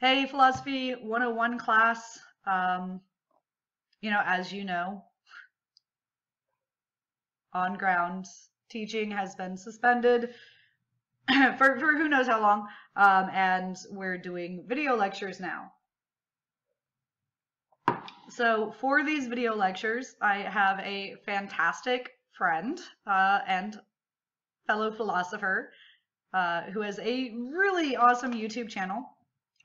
Hey, Philosophy 101 class. As you know, on ground teaching has been suspended for who knows how long, and we're doing video lectures now. So for these video lectures, I have a fantastic friend and fellow philosopher who has a really awesome YouTube channel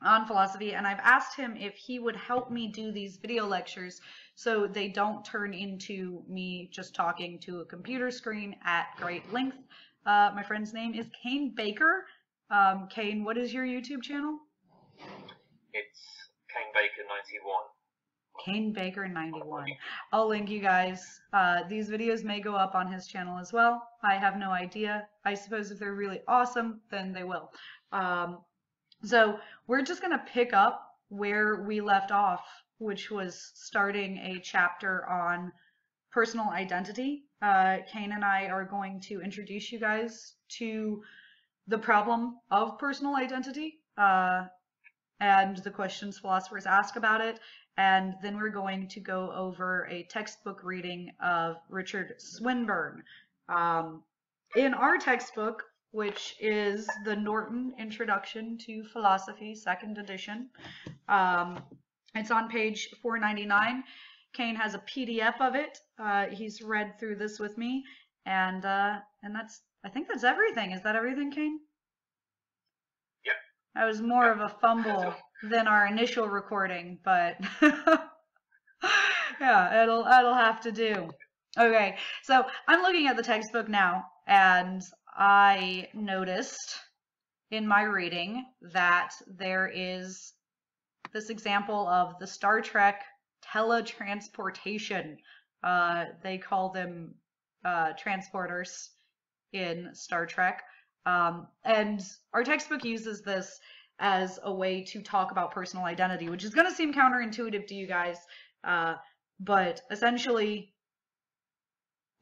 on philosophy, and I've asked him if he would help me do these video lectures so they don't turn into me just talking to a computer screen at great length. My friend's name is Kane Baker. Kane, what is your YouTube channel? It's Kane Baker 91. Kane Baker 91. I'll link you guys. These videos may go up on his channel as well. I have no idea. I suppose if they're really awesome, then they will. So we're just going to pick up where we left off, which was starting a chapter on personal identity. Kane and I are going to introduce you guys to the problem of personal identity and the questions philosophers ask about it. And then we're going to go over a textbook reading of Richard Swinburne. In our textbook, which is the Norton Introduction to Philosophy, 2nd edition. It's on page 499. Kane has a PDF of it. He's read through this with me, and I think that's everything. Is that everything, Kane? Yep. That was more of a fumble than our initial recording, but yeah, it'll have to do. Okay, so I'm looking at the textbook now, and I noticed in my reading that there is this example of the Star Trek teletransportation. They call them transporters in Star Trek. And our textbook uses this as a way to talk about personal identity, which is going to seem counterintuitive to you guys, but essentially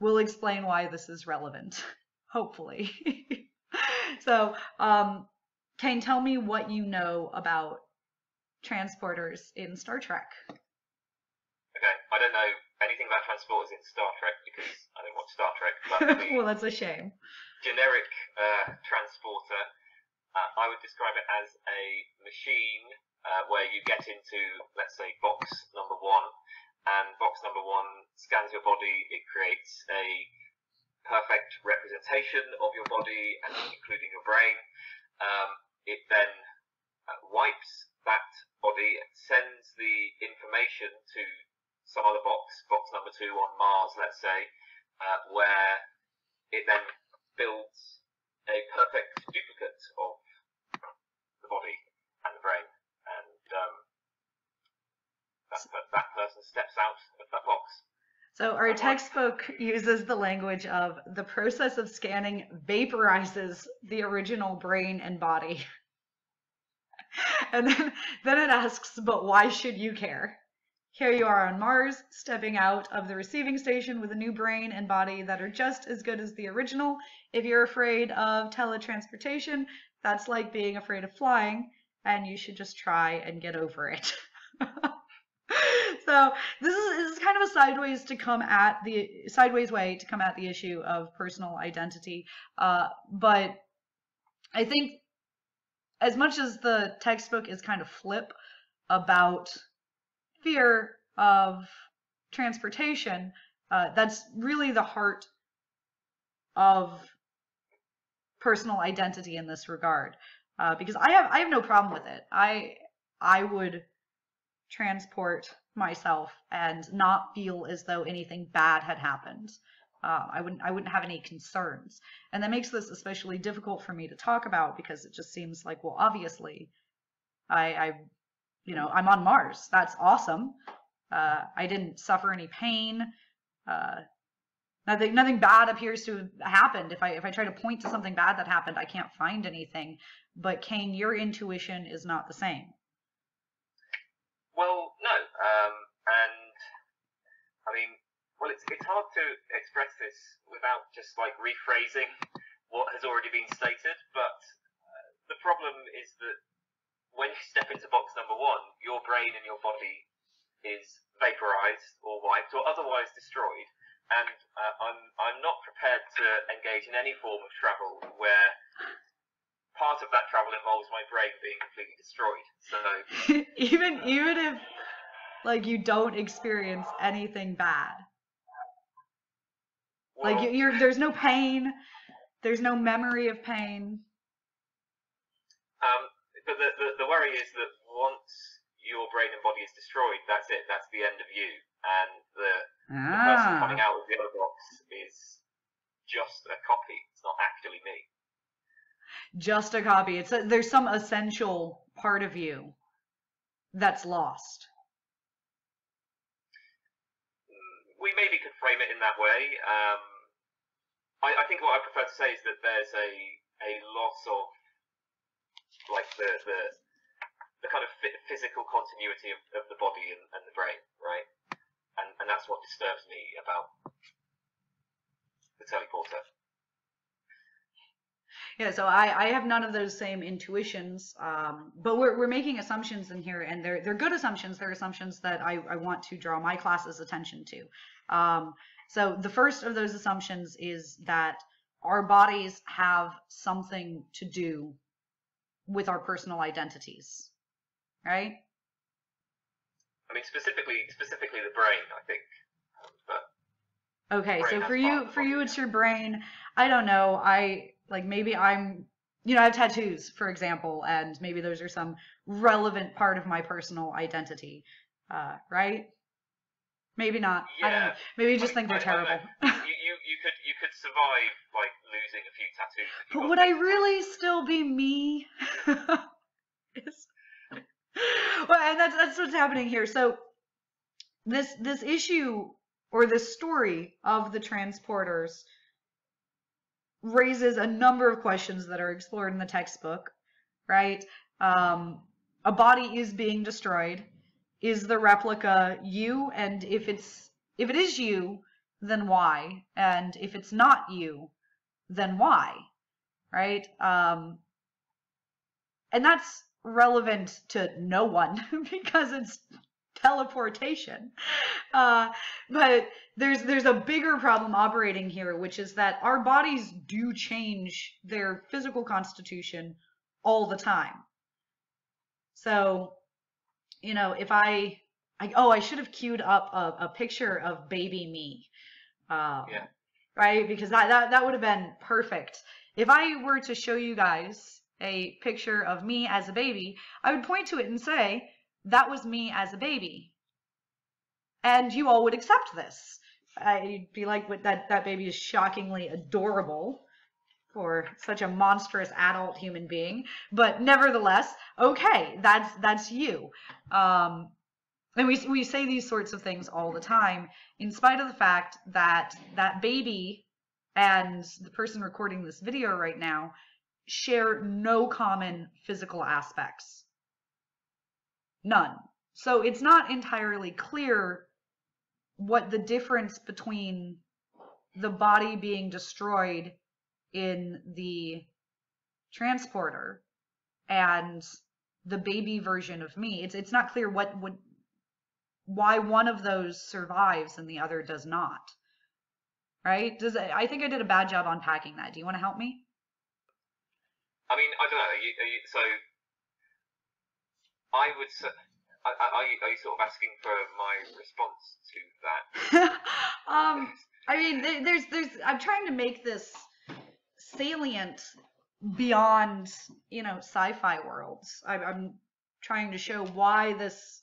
we'll explain why this is relevant. Hopefully. So, Kane, tell me what you know about transporters in Star Trek. Okay, I don't know anything about transporters in Star Trek because I don't watch Star Trek. But well, that's a shame. Generic transporter, I would describe it as a machine where you get into, let's say, box number 1, and box number 1 scans your body. It creates a perfect representation of your body, and including your brain. It then wipes that body and sends the information to some other box number 2 on Mars, let's say, where it then builds a perfect duplicate of the body and the brain, and that person steps out of that box. So our textbook uses the language of the process of scanning vaporizes the original brain and body. And then it asks, but why should you care? Here you are on Mars, stepping out of the receiving station with a new brain and body that are just as good as the original. If you're afraid of teletransportation, that's like being afraid of flying, and you should just try and get over it. So this is kind of a sideways way to come at the issue of personal identity. But I think as much as the textbook is kind of flip about fear of transportation, that's really the heart of personal identity in this regard. Because I have no problem with it. I would transport myself and not feel as though anything bad had happened. I wouldn't have any concerns, and that makes this especially difficult for me to talk about because it just seems like, well, obviously, I'm on Mars. That's awesome. I didn't suffer any pain. Nothing bad appears to have happened. If I try to point to something bad that happened, I can't find anything. But Kane, your intuition is not the same. Well, no, and I mean, well, it's hard to express this without just like rephrasing what has already been stated. But the problem is that when you step into box brain in your body is vaporized or wiped or otherwise destroyed, and I'm not prepared to engage in any form of travel where part of that travel involves my brain being completely destroyed. So even if like you don't experience anything bad, well, like there's no pain, there's no memory of pain. But the worry is that once your brain and body is destroyed, that's it. That's the end of you, and the person coming out of the other box is just a copy. It's not actually me. Just a copy. There's some essential part of you that's lost. We maybe could frame it in that way. I think what I prefer to say is that there's a loss of like the kind of physical continuity of the body and the brain, right? And that's what disturbs me about the teleporter. Yeah, so I have none of those same intuitions, but we're making assumptions in here, and they're good assumptions. They're assumptions that I want to draw my class's attention to. So the first of those assumptions is that our bodies have something to do with our personal identities, right? I mean, specifically the brain, I think. But okay, so for you, it's your brain. I don't know. Maybe I have tattoos, for example, and maybe those are some relevant part of my personal identity, right? Maybe not. Yeah, I don't know. Maybe you just think they're terrible. You could survive like losing a few tattoos. But would I really still be me? Well, and that's what's happening here. So this issue or this story of the transporters raises a number of questions that are explored in the textbook, right? A body is being destroyed. Is the replica you? And if it is you, then why? And if it's not you, then why? Right? And that's relevant to no one because it's teleportation. But there's a bigger problem operating here, which is that our bodies do change their physical constitution all the time. So, if I should have queued up a picture of baby me. Yeah. Right? Because that would have been perfect. If I were to show you guys a picture of me as a baby, I would point to it and say, that was me as a baby. And you all would accept this. You'd be like, that baby is shockingly adorable for such a monstrous adult human being. But nevertheless, okay, that's you. And we say these sorts of things all the time, in spite of the fact that that baby and the person recording this video right now share no common physical aspects. None. So it's not entirely clear what the difference between the body being destroyed in the transporter and the baby version of me. It's not clear why one of those survives and the other does not. Right? I think I did a bad job unpacking that. Do you want to help me? I mean, I don't know. So I would say, are you sort of asking for my response to that? I mean, there's I'm trying to make this salient beyond, sci-fi worlds. I'm trying to show why this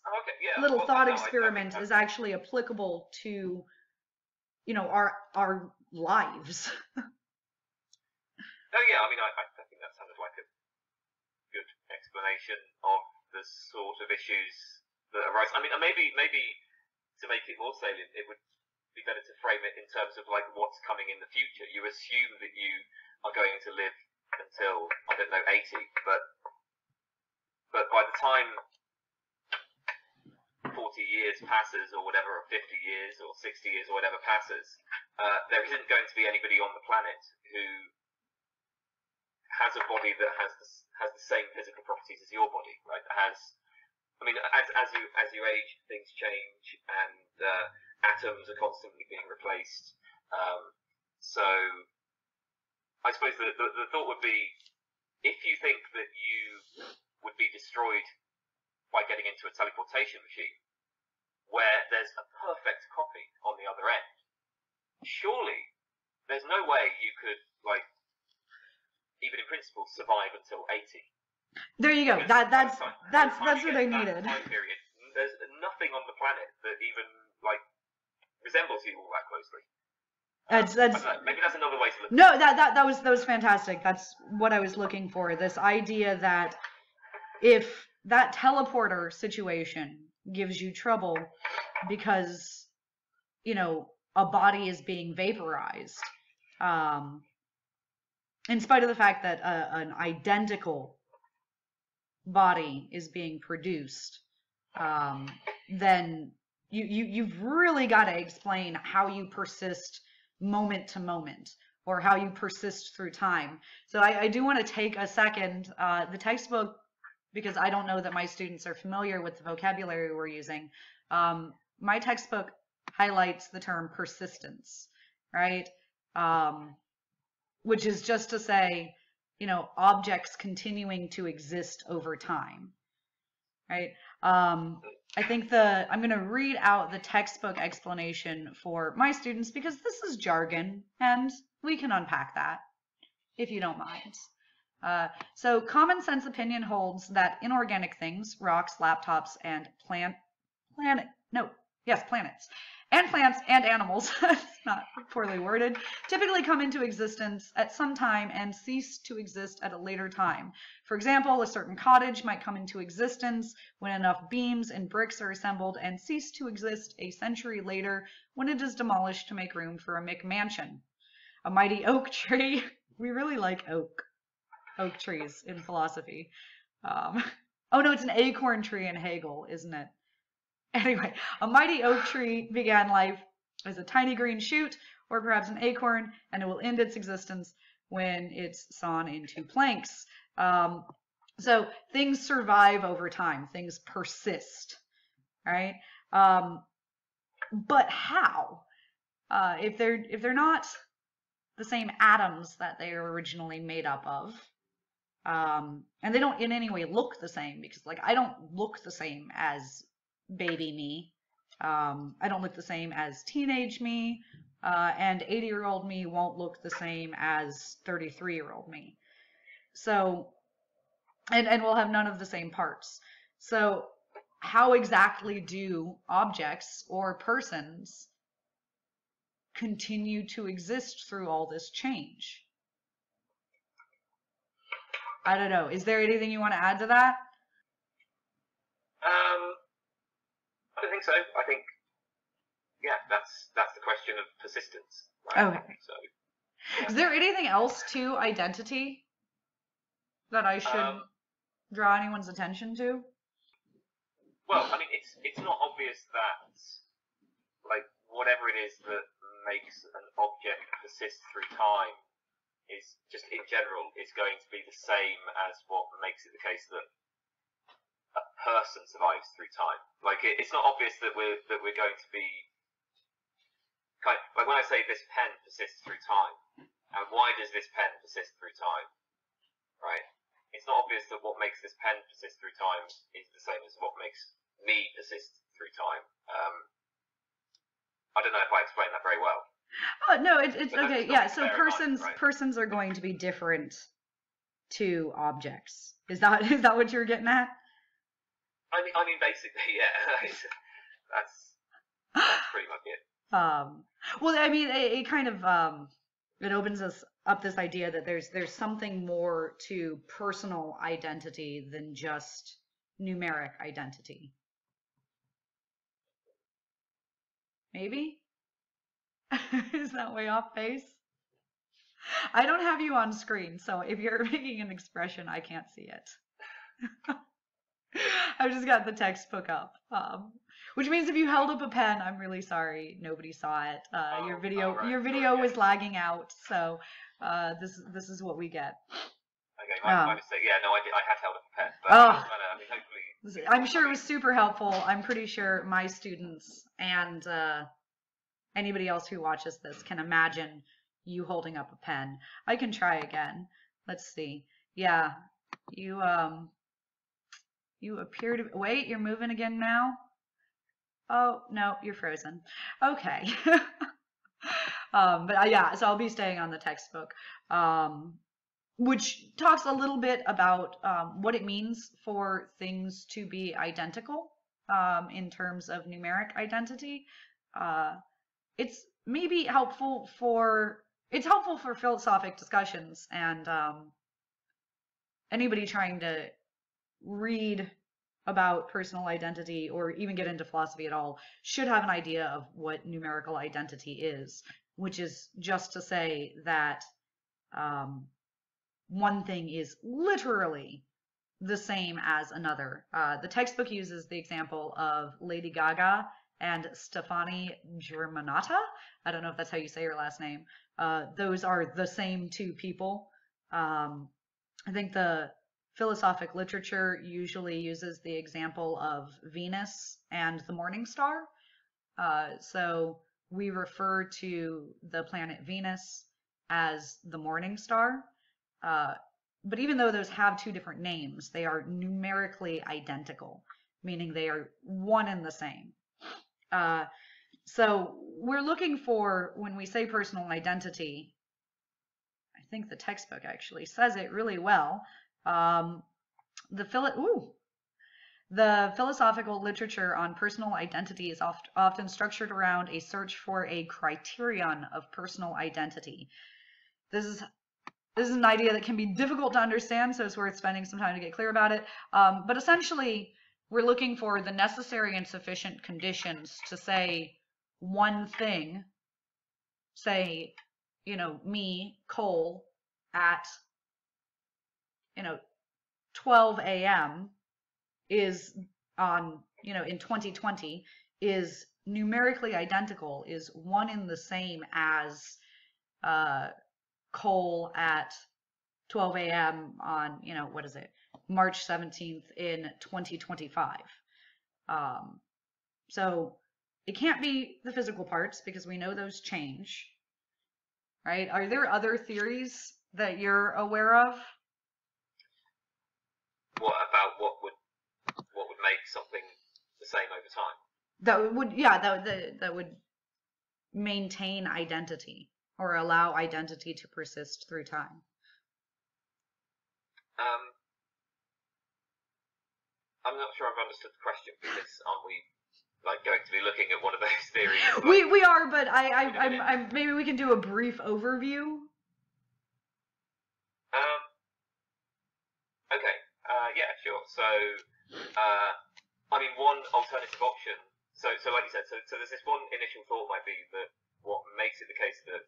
little thought experiment is actually applicable to, our lives. Oh yeah, I mean, I think that sounded like a good explanation of the sort of issues that arise. I mean, maybe to make it more salient, it would be better to frame it in terms of like what's coming in the future. You assume that you are going to live until, I don't know, 80, but by the time 40 years passes or whatever, or 50 years or 60 years or whatever passes, there isn't going to be anybody on the planet who has a body that has the same physical properties as your body, right? That has I mean, as you age, things change, and atoms are constantly being replaced. So I suppose the thought would be, if you think that you would be destroyed by getting into a teleportation machine, where there's a perfect copy on the other end, surely there's no way you could, like, even in principle, survive until 80. There you go. That's what I needed. Time period, there's nothing on the planet that even, like, resembles you all that closely. Maybe that's another way to look. No, that was fantastic. That's what I was looking for. This idea that if that teleporter situation gives you trouble because, you know, a body is being vaporized, in spite of the fact that an identical body is being produced, then you've really got to explain how you persist moment to moment, or how you persist through time. So I do want to take a second. The textbook, because I don't know that my students are familiar with the vocabulary we're using, my textbook highlights the term persistence, right? Which is just to say, you know, objects continuing to exist over time, right? I think I'm going to read out the textbook explanation for my students, because this is jargon and we can unpack that if you don't mind. So common sense opinion holds that inorganic things, rocks, laptops, and planets, and plants and animals, it's not poorly worded, typically come into existence at some time and cease to exist at a later time. For example, a certain cottage might come into existence when enough beams and bricks are assembled and cease to exist a century later when it is demolished to make room for a McMansion. A mighty oak tree, we really like oak trees in philosophy. Oh no, it's an acorn tree in Hegel, isn't it? Anyway, a mighty oak tree began life as a tiny green shoot, or perhaps an acorn, and it will end its existence when it's sawn into planks. So things survive over time. Things persist, right? But how? If they're not the same atoms that they are originally made up of, and they don't in any way look the same, because, like, I don't look the same as baby me. I don't look the same as teenage me, and 80-year-old me won't look the same as 33-year-old me. So, and we'll have none of the same parts. So how exactly do objects or persons continue to exist through all this change? I don't know. Is there anything you want to add to that? I don't think so. I think, yeah, that's the question of persistence. Right? Okay. So, yeah. Is there anything else to identity that I should draw anyone's attention to? Well, I mean, it's not obvious that, like, whatever it is that makes an object persist through time is just, in general, is going to be the same as what makes it the case that a person survives through time. Like, it's not obvious that we're going to be kind of, like, when I say this pen persists through time, and why does this pen persist through time, right? It's not obvious that what makes this pen persist through time is the same as what makes me persist through time. I don't know if I explained that very well. Oh no, it's okay. Yeah, so right? persons are going to be different to objects. Is that what you're getting at? I mean, basically, yeah. that's pretty much it. Well, I mean, it kind of it opens us up this idea that there's something more to personal identity than just numeric identity. Maybe? Is that way off base? I don't have you on screen, so if you're making an expression, I can't see it. I've just got the textbook up, which means if you held up a pen, I'm really sorry nobody saw it. Your video was lagging out, so this is what we get. Okay, my mistake. Yeah, no, I had held up a pen, but I mean, hopefully I'm sure it was super helpful. I'm pretty sure my students and anybody else who watches this can imagine you holding up a pen. I can try again. Let's see. Yeah, you appear to wait. You're moving again now. Oh no, you're frozen. Okay. But yeah, so I'll be staying on the textbook, which talks a little bit about what it means for things to be identical in terms of numeric identity. It's maybe helpful for philosophic discussions, and anybody trying to read about personal identity or even get into philosophy at all should have an idea of what numerical identity is, which is just to say that one thing is literally the same as another. The textbook uses the example of Lady Gaga and Stefani Germanotta. I don't know if that's how you say her last name. Those are the same two people. I think the philosophic literature usually uses the example of Venus and the morning star. So we refer to the planet Venus as the morning star. But even though those have two different names, they are numerically identical, meaning they are one and the same. So we're looking for, when we say personal identity, I think the textbook actually says it really well. The philosophical literature on personal identity is often structured around a search for a criterion of personal identity. This is an idea that can be difficult to understand, so it's worth spending some time to get clear about it. But essentially, we're looking for the necessary and sufficient conditions to say one thing, say, me, Cole, at, 12 a.m. is on, in 2020 is numerically identical, is one and the same as Cole at 12 a.m. on, what is it, March 17th in 2025. So it can't be the physical parts because we know those change, right? Are there other theories that you're aware of? What about what would make something the same over time? That would maintain identity or allow identity to persist through time. I'm not sure I've understood the question, because aren't we going to be looking at one of those theories? We are, but I maybe we can do a brief overview. Okay. Yeah, sure. So, one alternative option. So like you said, so there's this one initial thought might be that what makes it the case that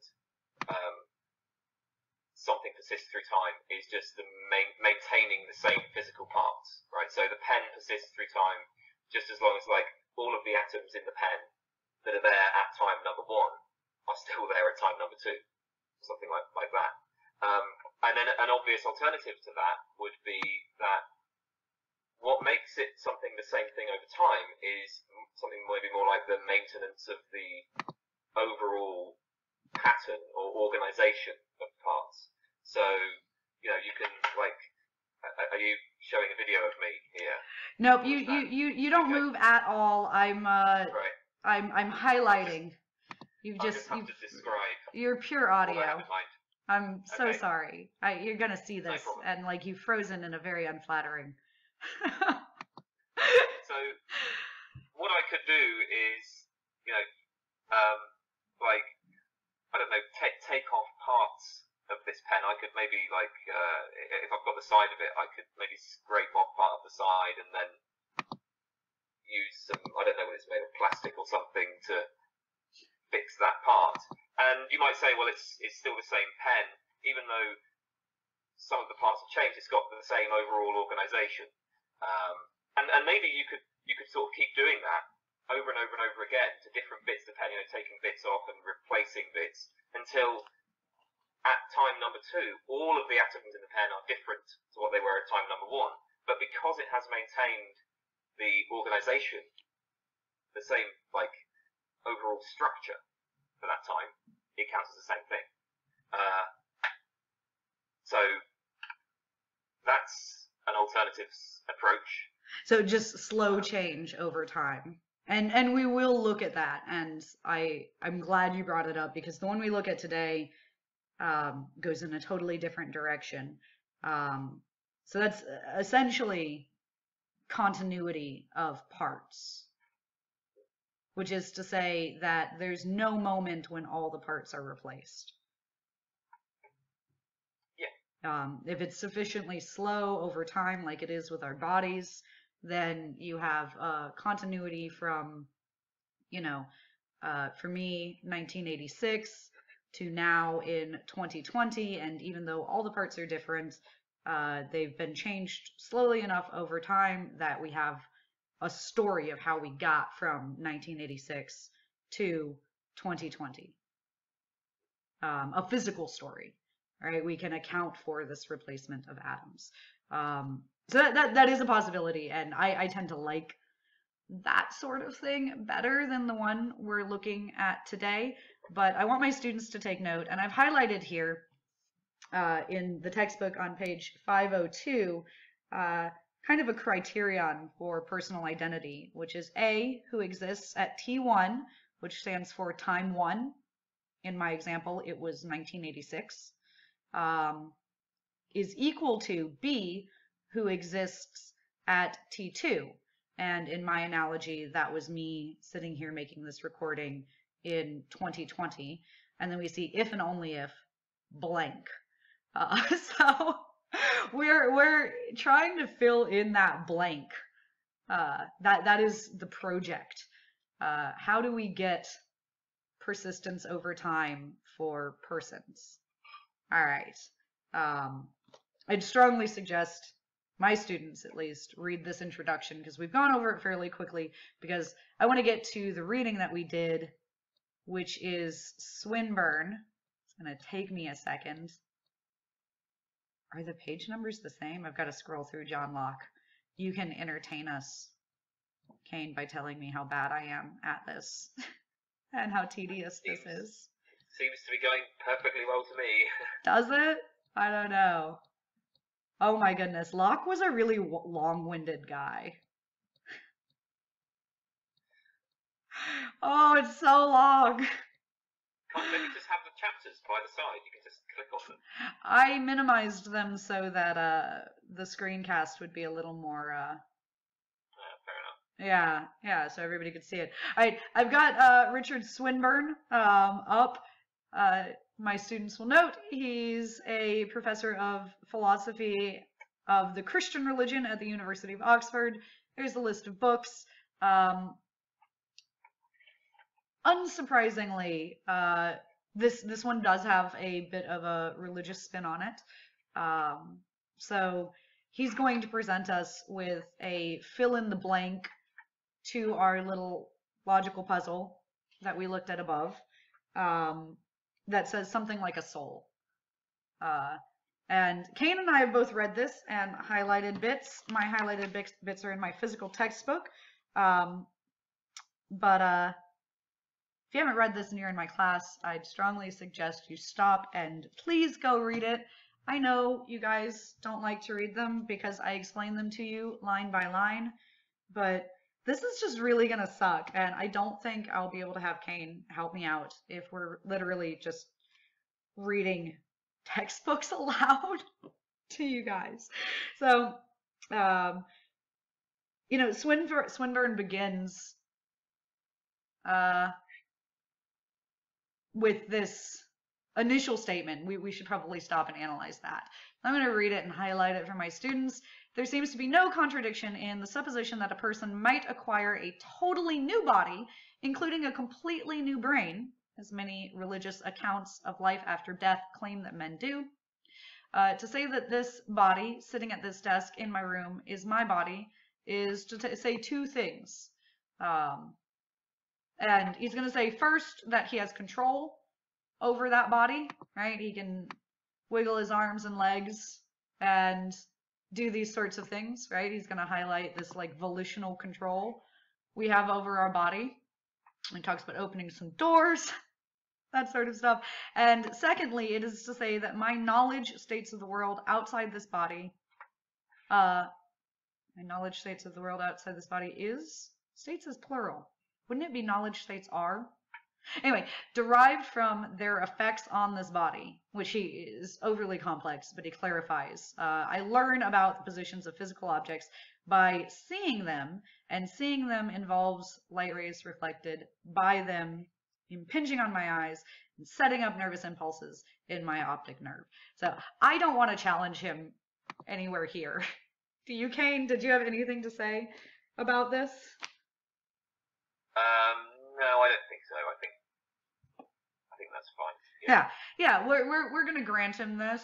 something persists through time is just the maintaining the same physical parts, right? So the pen persists through time just as long as all of the atoms in the pen that are there at time number 1 are still there at time number 2, something like that. And then an obvious alternative to that would be that what makes it something the same thing over time is something maybe more like the maintenance of the overall pattern or organization of parts. So, you can are you showing a video of me here? Nope, you don't move at all. I'm right. I'm highlighting. You've to describe. You're pure audio. What I have in mind. I'm so sorry. You're gonna see this, and you've frozen in a very unflattering. So, what I could do is, I don't know, take off parts of this pen. I could maybe if I've got the side of it, I could maybe scrape off part of the side and then use some, I don't know what it's made of, plastic or something to fix that part. And you might say, well, it's still the same pen, even though some of the parts have changed. It's got the same overall organization. And maybe you could sort of keep doing that over and over and over again to different bits of the pen, taking bits off and replacing bits until at time number 2, all of the atoms in the pen are different to what they were at time number 1. But because it has maintained the organization, the same, like, overall structure for that time, it counts as the same thing. So that's an alternative approach. So just slow change over time. And we will look at that, and I'm glad you brought it up, because the one we look at today goes in a totally different direction. So that's essentially continuity of parts, which is to say that there's no moment when all the parts are replaced. Yeah. If it's sufficiently slow over time, like it is with our bodies, then you have continuity from, you know, for me, 1986 to now in 2020, and even though all the parts are different, they've been changed slowly enough over time that we have a story of how we got from 1986 to 2020. A physical story, right? We can account for this replacement of atoms. So that is a possibility, and I tend to like that sort of thing better than the one we're looking at today. But I want my students to take note, and I've highlighted here in the textbook on page 502 kind of a criterion for personal identity, which is A, who exists at T1, which stands for time 1. In my example, it was 1986, is equal to B, who exists at T2. And in my analogy, that was me sitting here making this recording in 2020. And then we see if and only if blank. So we're trying to fill in that blank. That is the project. How do we get persistence over time for persons? All right. I'd strongly suggest my students, at least, read this introduction, because we've gone over it fairly quickly, because I want to get to the reading that we did, which is Swinburne. It's going to take me a second. Are the page numbers the same? I've got to scroll through John Locke. You can entertain us, Kane, by telling me how bad I am at this and how tedious this is. Seems to be going perfectly well to me. Does it? I don't know. Oh my goodness, Locke was a really long-winded guy. Oh, it's so long. Can't maybe just have the chapters by the side? You can just click on them. I minimized them so that the screencast would be a little more Fair enough. yeah, so everybody could see it. All right, I've got Richard Swinburne up. My students will note he's a professor of philosophy of the Christian religion at the University of Oxford. Here's a list of books. Unsurprisingly, this one does have a bit of a religious spin on it. So he's going to present us with a fill-in-the-blank to our little logical puzzle that we looked at above. That says something like a soul. And Kane and I have both read this and highlighted bits. My highlighted bits are in my physical textbook. But if you haven't read this and you're in my class, I'd strongly suggest you stop and please go read it. I know you guys don't like to read them because I explain them to you line by line, but this is just really gonna suck, and I don't think I'll be able to have Kane help me out if we're literally just reading textbooks aloud to you guys. So, you know, Swinburne begins with this initial statement. We should probably stop and analyze that. I'm going to read it and highlight it for my students. There seems to be no contradiction in the supposition that a person might acquire a totally new body, including a completely new brain, as many religious accounts of life after death claim that men do. To say that this body sitting at this desk in my room is my body is to say two things. And he's going to say first that he has control over that body, right? He can wiggle his arms and legs and do these sorts of things, right? He's going to highlight this like volitional control we have over our body. He talks about opening some doors, that sort of stuff. And secondly, it is to say that my knowledge states of the world outside this body, my knowledge states of the world outside this body is, states is plural. Wouldn't it be knowledge states are? Anyway, derived from their effects on this body, which he is overly complex, but he clarifies. I learn about the positions of physical objects by seeing them, and seeing them involves light rays reflected by them impinging on my eyes and setting up nervous impulses in my optic nerve. So I don't want to challenge him anywhere here. Do you, Kane? Did you have anything to say about this? No, I don't think so. I think that's fine. Yeah. We're gonna grant him this.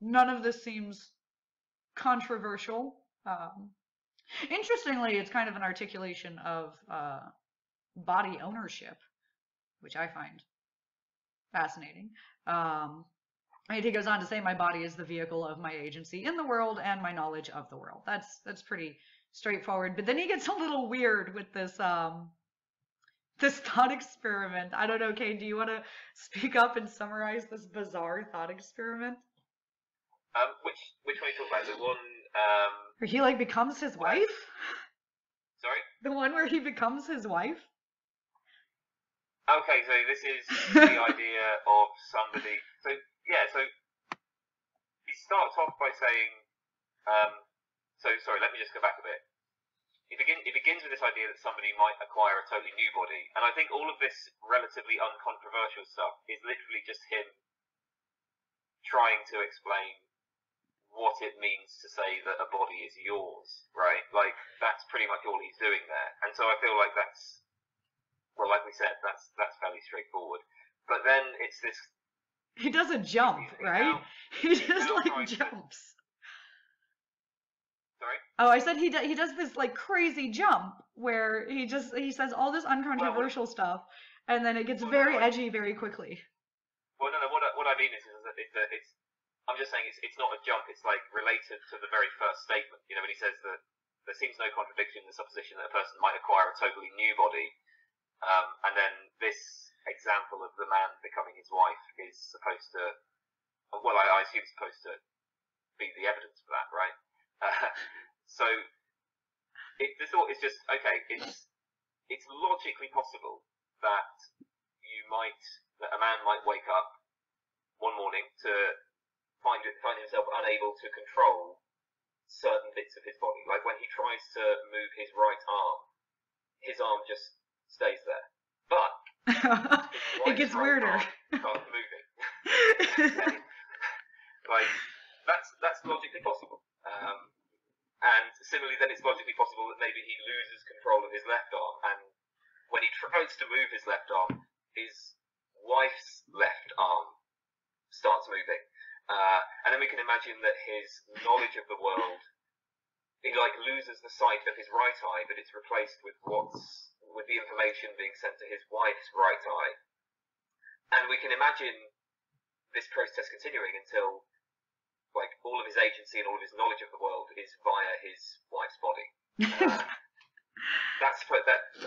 None of this seems controversial. Interestingly, it's kind of an articulation of body ownership, which I find fascinating. And he goes on to say, my body is the vehicle of my agency in the world and my knowledge of the world. That's pretty straightforward. But then he gets a little weird with this this thought experiment. I don't know, Kane, do you want to speak up and summarize this bizarre thought experiment? Which one are you talking about? The one where he like becomes his wife? Sorry? The one where he becomes his wife? Okay, so this is the idea of somebody. So he starts off by saying, sorry, let me just go back a bit. He begins with this idea that somebody might acquire a totally new body, and I think all of this relatively uncontroversial stuff is literally just him trying to explain what it means to say that a body is yours, right? Like, that's pretty much all he's doing there. And so I feel like that's, well, like we said, that's fairly straightforward. But then it's this... He does a jump, right? He just, like, jumps. Sorry? Oh, I said he does this, like, crazy jump where he says all this uncontroversial stuff, and then it gets very edgy very quickly. Well, no, what I mean is that it's... I'm just saying it's not a jump, it's like related to the very first statement, you know, when he says that there seems no contradiction in the supposition that a person might acquire a totally new body, and then this example of the man becoming his wife is supposed to, well, I assume it's supposed to be the evidence for that, right? So the thought is just, okay, it's logically possible that that a man might wake up one morning to find himself unable to control certain bits of his body. Like when he tries to move his right arm, his arm just stays there. But it gets weirder. Starts moving. Like that's logically possible. And similarly, then it's logically possible that maybe he loses control of his left arm, and when he tries to move his left arm, his wife's left arm starts moving. And then we can imagine that his knowledge of the world, he like loses the sight of his right eye, but it's replaced with the information being sent to his wife's right eye. And we can imagine this process continuing until like all of his agency and all of his knowledge of the world is via his wife's body. I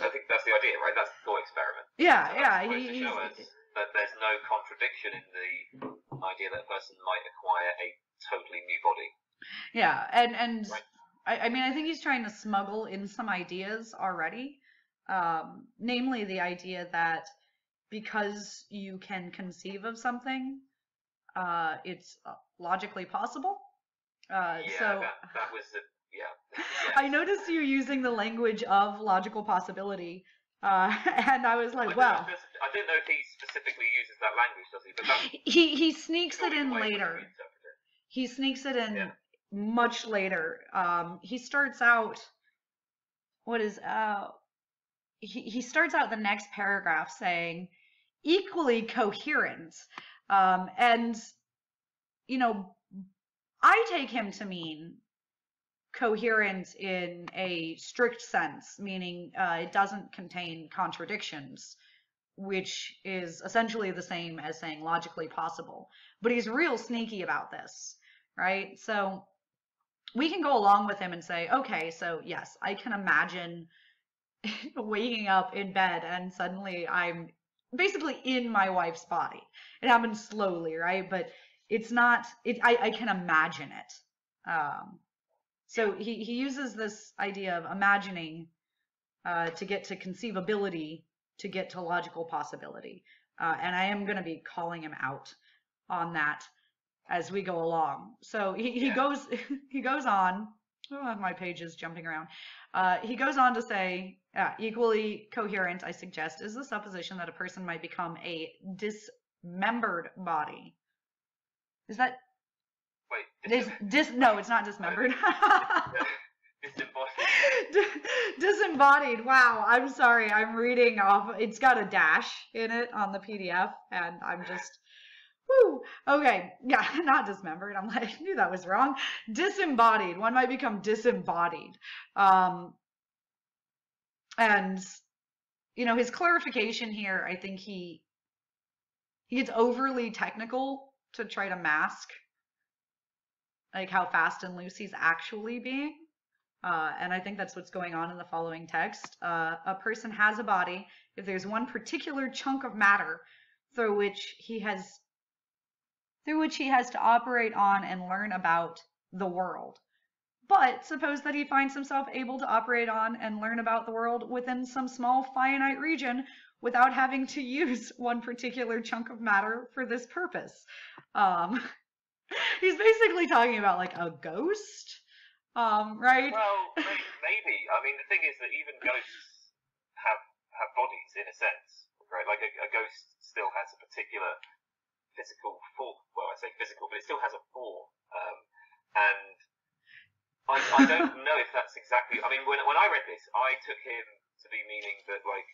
think that's the idea, right? That's the thought experiment. Yeah, so yeah. To show us that there's no contradiction in the idea that a person might acquire a totally new body. Yeah, and right. I mean, I think he's trying to smuggle in some ideas already, namely the idea that because you can conceive of something, it's logically possible. That was the, I noticed you using the language of logical possibility, and I was like, wow. I didn't know if he specifically uses that language, does he? But he sneaks it in later. He sneaks it in much later. He starts out. He starts out the next paragraph saying, equally coherent, and you know, I take him to mean coherent in a strict sense, meaning it doesn't contain contradictions, which is essentially the same as saying logically possible. But he's real sneaky about this, right? So we can go along with him and say, okay, so yes, I can imagine waking up in bed and suddenly I'm basically in my wife's body. It happens slowly, right? But it's not, I can imagine it. So he uses this idea of imagining to get to conceivability, to get to logical possibility. And I am going to be calling him out on that as we go along. So he goes he goes on. Oh, my page is jumping around. He goes on to say, equally coherent, I suggest, is the supposition that a person might become a dismembered body. Is that? Wait. No, it's not dismembered. Disembodied. Disembodied. Wow. I'm sorry. I'm reading off. It's got a dash in it on the PDF, and I'm just. Woo. Okay. Yeah, not dismembered. I'm like, I knew that was wrong. Disembodied. One might become disembodied. And you know, his clarification here, I think he gets overly technical to try to mask like how fast and loose he's actually being. And I think that's what's going on in the following text. A person has a body if there's one particular chunk of matter through which he has to operate on and learn about the world. But suppose that he finds himself able to operate on and learn about the world within some small finite region without having to use one particular chunk of matter for this purpose. He's basically talking about like a ghost, right? Well, maybe. I mean, the thing is that even ghosts have bodies in a sense, right? Like a ghost still has a particular physical form. Well, I say physical, but it still has a form. And I don't know if that's exactly. I mean, when I read this, I took him to be meaning that like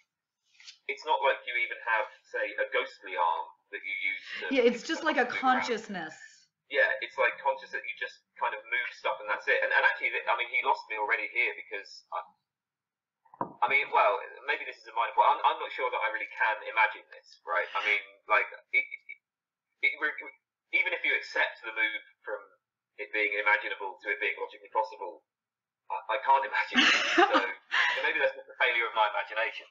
it's not like you even have, say, a ghostly arm that you use to. Yeah, it's just like a consciousness. Around. Yeah, it's like conscious that you just kind of move stuff and that's it. And actually, I mean, he lost me already here because, I mean, well, maybe this is a minor point. I'm not sure that I really can imagine this, right? I mean, like, even if you accept the move from it being imaginable to it being logically possible, I can't imagine it. So maybe that's just a failure of my imagination.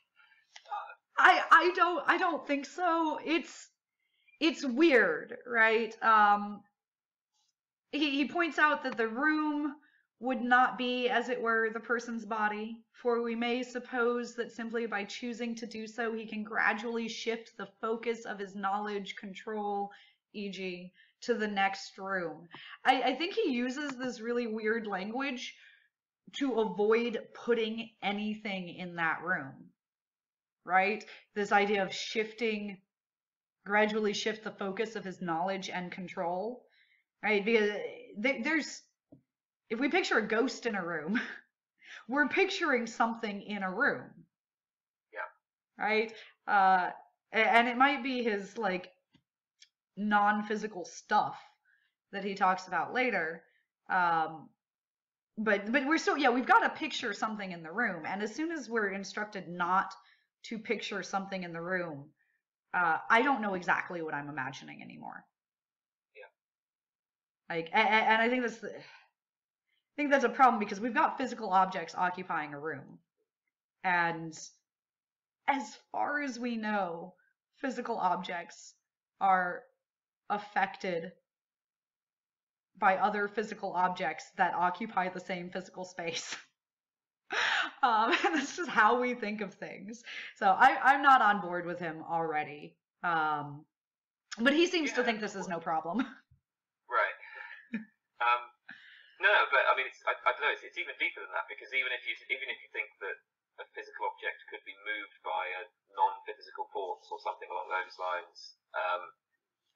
I don't think so. It's weird, right? He points out that the room would not be, as it were, the person's body, for we may suppose that simply by choosing to do so, he can gradually shift the focus of his knowledge, control, e.g., to the next room. I think he uses this really weird language to avoid putting anything in that room, right? This idea of gradually shift the focus of his knowledge and control. Right, because if we picture a ghost in a room, we're picturing something in a room. Yeah. Right? And it might be his like non-physical stuff that he talks about later. But we're still, we've got to picture something in the room. And as soon as we're instructed not to picture something in the room, I don't know exactly what I'm imagining anymore. Like, and I think that's a problem because we've got physical objects occupying a room, and as far as we know, physical objects are affected by other physical objects that occupy the same physical space. And that's just how we think of things. So I'm not on board with him already, but he seems to think this is no problem. Right. No, but I mean, I don't know. It's even deeper than that because even if you think that a physical object could be moved by a non-physical force or something along those lines,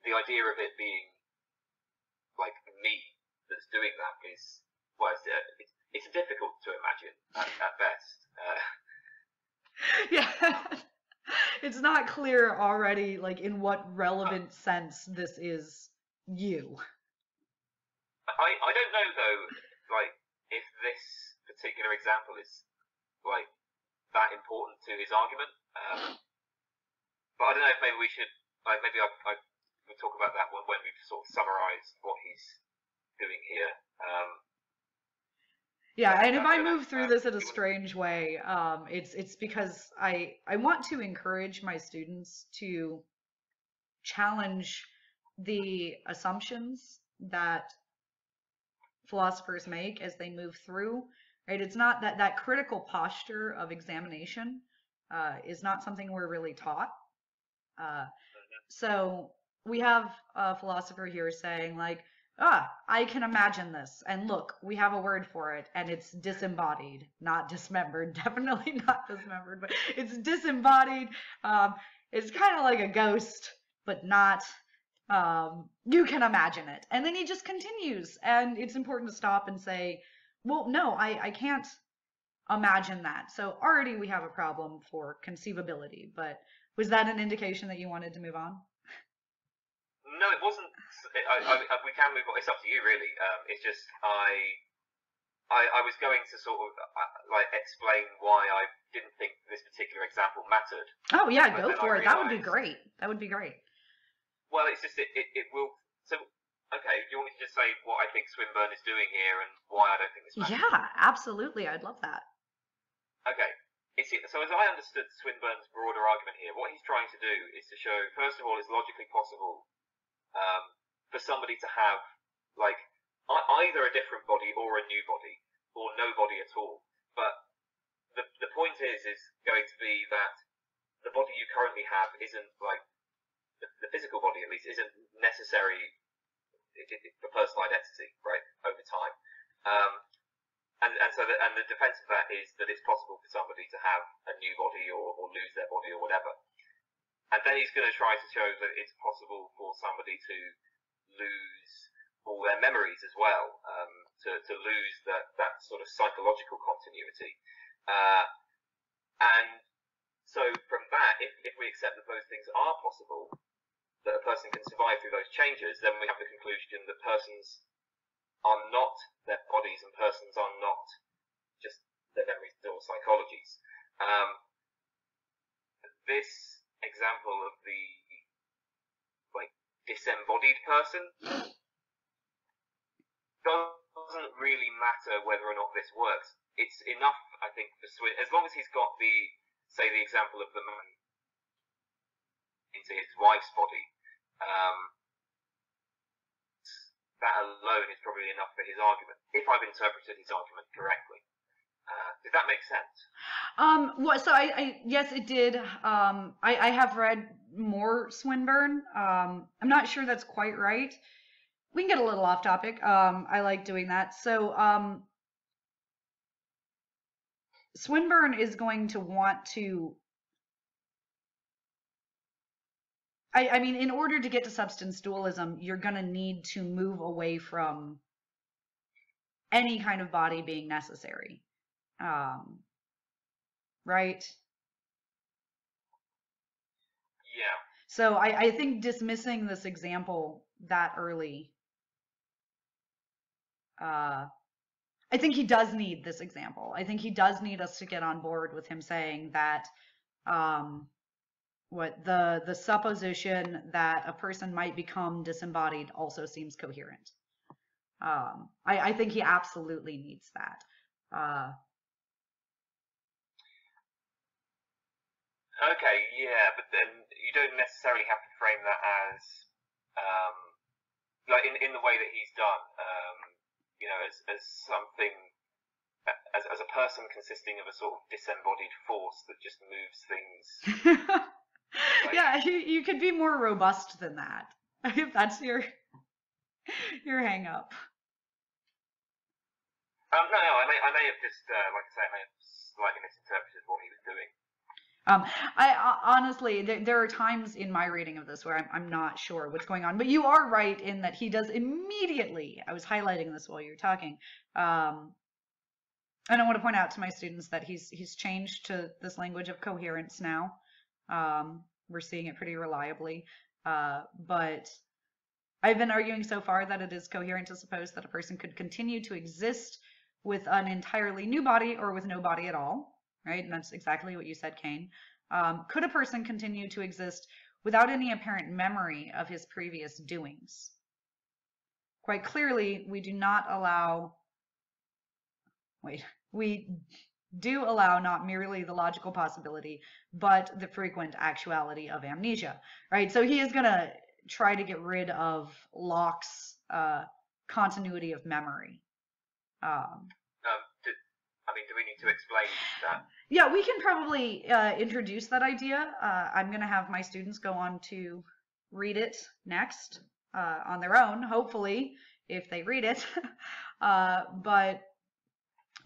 the idea of it being like me that's doing that is, well, it's difficult to imagine at best. Yeah, it's not clear already, like in what relevant sense this is you. I don't know though, like if this particular example is like that important to his argument. But I don't know if maybe we should, like maybe I we'll talk about that when we've sort of summarised what he's doing here. Yeah, and if I move through this in a strange way, it's because I want to encourage my students to challenge the assumptions that philosophers make as they move through, right? It's not that critical posture of examination is not something we're really taught. So we have a philosopher here saying like, I can imagine this, and look, we have a word for it, and it's disembodied, not dismembered, definitely not dismembered, but it's disembodied. It's kind of like a ghost, but not. You can imagine it. And then he just continues, and it's important to stop and say, well, no, I can't imagine that. So already we have a problem for conceivability, but was that an indication that you wanted to move on? No, it wasn't. We can move on. It's up to you, really. It's just I was going to sort of like explain why I didn't think this particular example mattered. Oh yeah, go for it. That would be great. That would be great. Well, it's just it will. So okay, do you want me to just say what I think Swinburne is doing here and why I don't think this matters? Yeah, absolutely. I'd love that. Okay. So as I understood Swinburne's broader argument here, what he's trying to do is to show, first of all, it's logically possible for somebody to have like either a different body or a new body or no body at all. But the point is going to be that the body you currently have isn't like the physical body, at least, isn't necessary for personal identity, right, over time. And so the defense of that is that it's possible for somebody to have a new body or lose their body or whatever. And then he's going to try to show that it's possible for somebody to lose all their memories as well, to lose that sort of psychological continuity. And so from that, if we accept that those things are possible, that a person can survive through those changes, then we have the conclusion that persons are not their bodies and persons are not just their memories or psychologies. This example of the like disembodied person doesn't really matter whether or not this works. It's enough, I think, for as long as he's got the example of the man into his wife's body, that alone is probably enough for his argument, if I've interpreted his argument correctly. Does that make sense? Well, so yes, it did. I have read more Swinburne. I'm not sure that's quite right. We can get a little off topic. I like doing that. So, Swinburne is going to want to, I mean, in order to get to substance dualism, you're going to need to move away from any kind of body being necessary. Right? Yeah. So I think dismissing this example that early, I think he does need this example. I think he does need us to get on board with him saying that the supposition that a person might become disembodied also seems coherent. I think he absolutely needs that. Okay, yeah, but then you don't necessarily have to frame that as like in the way that he's done, you know, as something, as a person consisting of a sort of disembodied force that just moves things. Like, yeah, you could be more robust than that, if that's your hang up. No, I may have just, like I say, I may have slightly misinterpreted what he was doing. I honestly, there are times in my reading of this where I'm not sure what's going on, but you are right in that he does immediately. I was highlighting this while you were talking. And I want to point out to my students that he's changed to this language of coherence now. We're seeing it pretty reliably. But I've been arguing so far that it is coherent to suppose that a person could continue to exist with an entirely new body or with no body at all. Right? And that's exactly what you said, Kane. Could a person continue to exist without any apparent memory of his previous doings? quite clearly, we do not allow, we do allow not merely the logical possibility, but the frequent actuality of amnesia, right? So he is going to try to get rid of Locke's continuity of memory. Do we need to explain that? Yeah, we can probably introduce that idea. I'm going to have my students go on to read it next on their own, hopefully, if they read it. But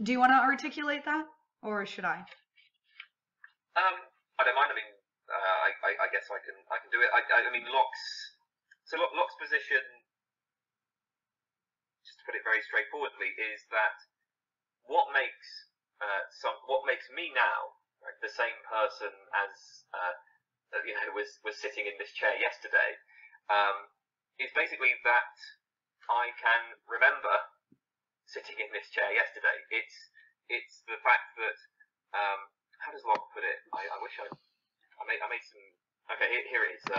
do you want to articulate that, or should I? I don't mind. I mean, I guess I can do it. I mean, Locke's position, just to put it very straightforwardly, is that what makes me now, right, the same person as was sitting in this chair yesterday, is basically that I can remember sitting in this chair yesterday. It's the fact that how does Locke put it? I wish I made some. Okay, here it is.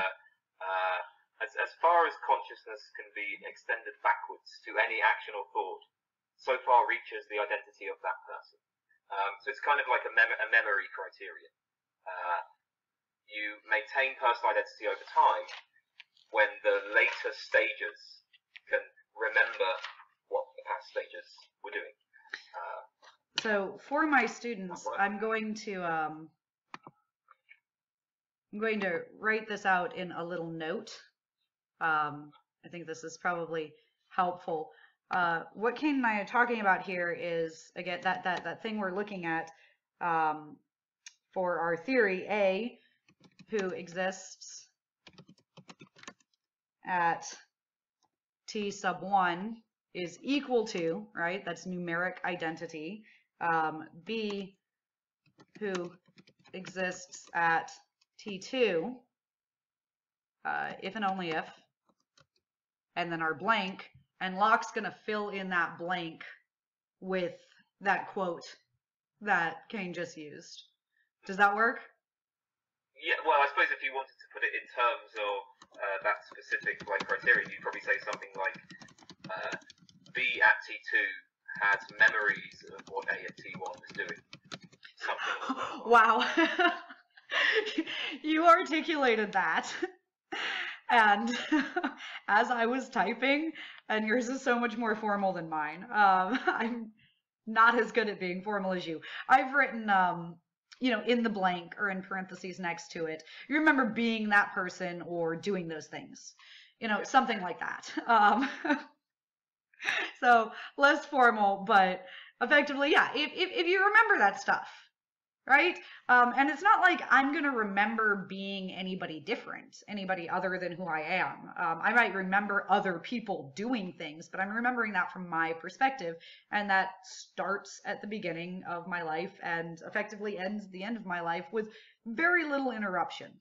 As far as consciousness can be extended backwards to any action or thought, so far reaches the identity of that person. So it's kind of like a memory criterion. You maintain personal identity over time when the later stages can remember what the past stages were doing. So for my students, I'm going to write this out in a little note. I think this is probably helpful. What Kane and I are talking about here is, again, that thing we're looking at for our theory, A, who exists at t sub 1 is equal to, right, that's numeric identity, B, who exists at t2, if and only if, and then our blank, and Locke's going to fill in that blank with that quote that Kane just used. Does that work? Yeah, well, I suppose if you wanted to put it in terms of that specific criterion, you'd probably say something like B at T2 has memories of what A at T1 was doing. Something like that. Wow. You articulated that. And as I was typing, and yours is so much more formal than mine, I'm not as good at being formal as you. I've written, in the blank or in parentheses next to it, you remember being that person or doing those things, something like that. So less formal, but effectively, yeah, if you remember that stuff, right? And it's not like I'm going to remember being anybody different, anybody other than who I am. I might remember other people doing things, but I'm remembering that from my perspective, and that starts at the beginning of my life and effectively ends at the end of my life with very little interruption,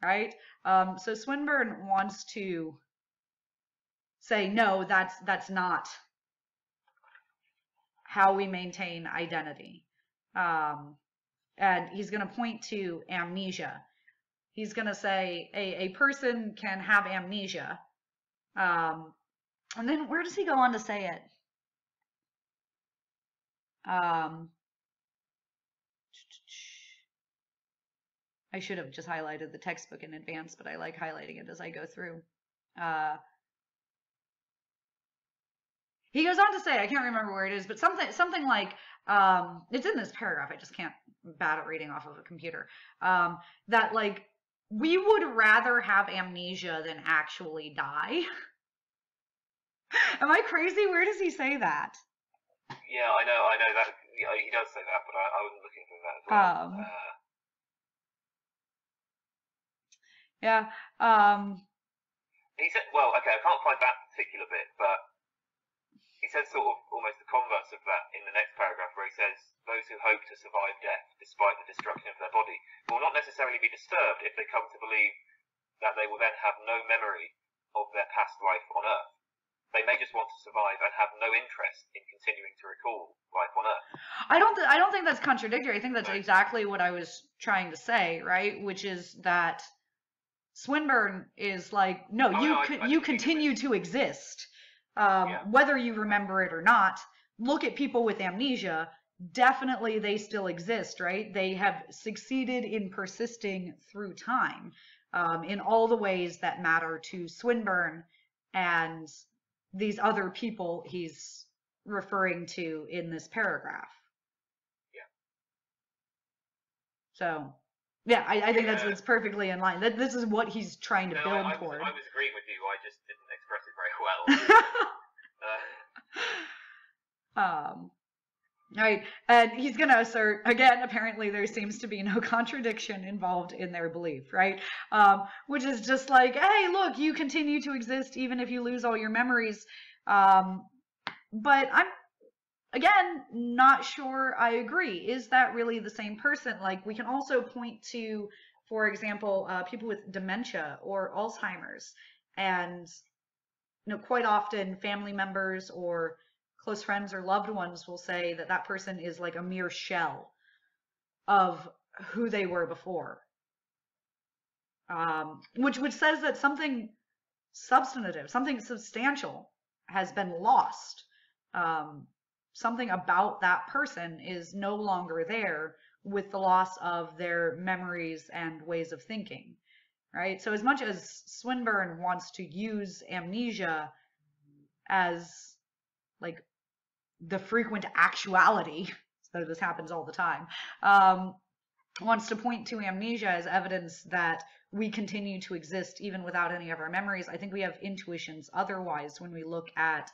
right? So Swinburne wants to say, no, that's not how we maintain identity. And he's going to point to amnesia. He's going to say a person can have amnesia. And then where does he go on to say it? I should have just highlighted the textbook in advance, but I like highlighting it as I go through. He goes on to say, I can't remember where it is, but something like, it's in this paragraph, I just can't, bad at reading off of a computer, that like, we would rather have amnesia than actually die. Am I crazy? Where does he say that? Yeah, I know that, he does say that, but I wasn't looking for that as well. Yeah. He said, well, okay, I can't find that particular bit, but he says sort of almost the converse of that in the next paragraph, where he says, those who hope to survive death despite the destruction of their body will not necessarily be disturbed if they come to believe that they will then have no memory of their past life on Earth. They may just want to survive and have no interest in continuing to recall life on Earth. I don't think that's contradictory. I think that's exactly what I was trying to say, right? Which is that Swinburne is like, no, you continue to exist. whether you remember it or not. Look at people with amnesia. Definitely they still exist, right? They have succeeded in persisting through time in all the ways that matter to Swinburne and these other people he's referring to in this paragraph. Yeah. So, yeah, I think that's perfectly in line. This is what he's trying to build toward. I was agreeing with you. I just didn't express it very well. Right, and he's going to assert, again, apparently there seems to be no contradiction involved in their belief, right? Which is just like, hey, look, you continue to exist even if you lose all your memories. But I'm, again, not sure I agree. Is that really the same person? Like, we can also point to, for example, people with dementia or Alzheimer's, and quite often family members or close friends or loved ones will say that that person is like a mere shell of who they were before, which says that something substantive, something substantial has been lost. Something about that person is no longer there with the loss of their memories and ways of thinking, right? So as much as Swinburne wants to use amnesia as like the frequent actuality, so this happens all the time, wants to point to amnesia as evidence that we continue to exist even without any of our memories. I think we have intuitions otherwise when we look at,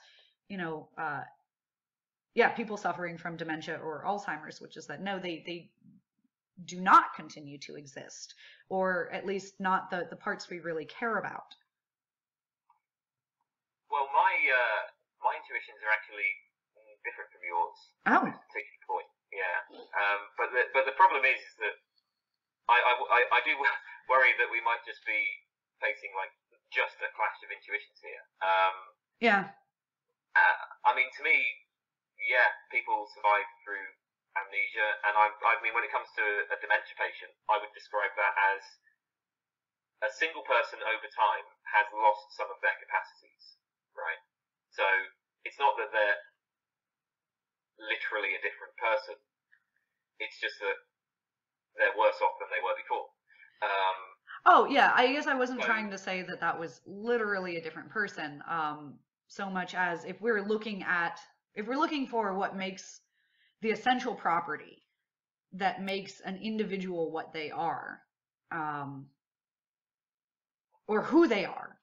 people suffering from dementia or Alzheimer's, which is that no, they do not continue to exist, or at least not the parts we really care about. Well, my intuitions are actually different from yours. Oh. At this particular point, yeah. But the problem is that I do worry that we might just be facing like just a clash of intuitions here. Yeah. I mean, to me, yeah, people survive through amnesia, and I mean, when it comes to a dementia patient, I would describe that as a single person over time has lost some of their capacities, right? So it's not that they're literally a different person. It's just that they're worse off than they were before. Oh yeah, I guess I wasn't trying to say that that was literally a different person, so much as if we're looking for what makes the essential property that makes an individual what they are, or who they are,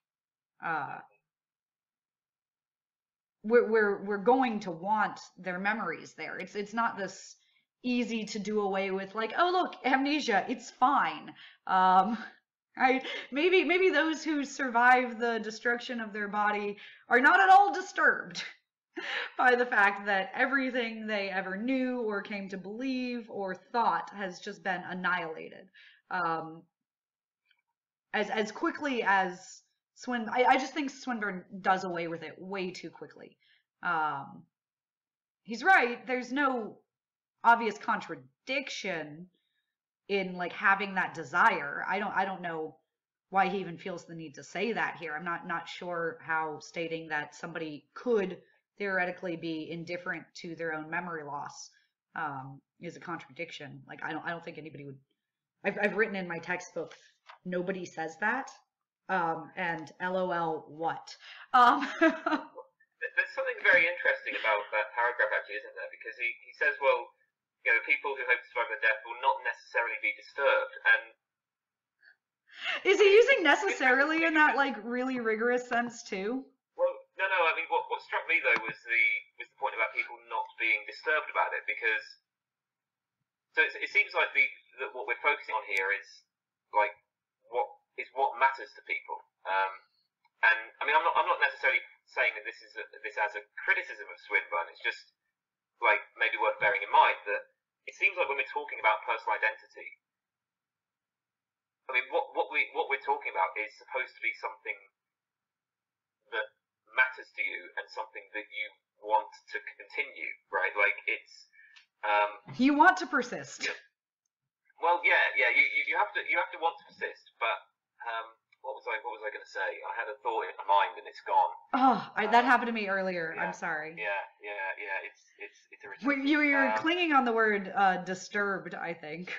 we're going to want their memories there. It's not this easy to do away with, like, oh look, amnesia, it's fine. Right? Maybe those who survive the destruction of their body are not at all disturbed by the fact that everything they ever knew or came to believe or thought has just been annihilated. As quickly as I just think Swinburne does away with it way too quickly. He's right. There's no obvious contradiction in like having that desire. I don't know why he even feels the need to say that here. I'm not sure how stating that somebody could theoretically be indifferent to their own memory loss is a contradiction. Like I don't think anybody would. I've written in my textbook, nobody says that. And LOL, what? There's something very interesting about that paragraph, actually, isn't there? Because he says, well, people who hope to survive their death will not necessarily be disturbed. And is he using necessarily in that like really rigorous sense too? Well, no. I mean, what struck me though was the point about people not being disturbed about it, because it seems like that what we're focusing on here is like what matters to people. And I mean, I'm not necessarily saying that this as a criticism of Swinburne. It's just like maybe worth bearing in mind that it seems like when we're talking about personal identity, I mean, what we're talking about is supposed to be something that matters to you and something that you want to continue, right? Like it's you want to persist. Well, yeah. You have to want to persist, but what was was I going to say? I had a thought in my mind and it's gone. Oh, that happened to me earlier. Yeah, I'm sorry. yeah. It's a You were clinging on the word disturbed, I think.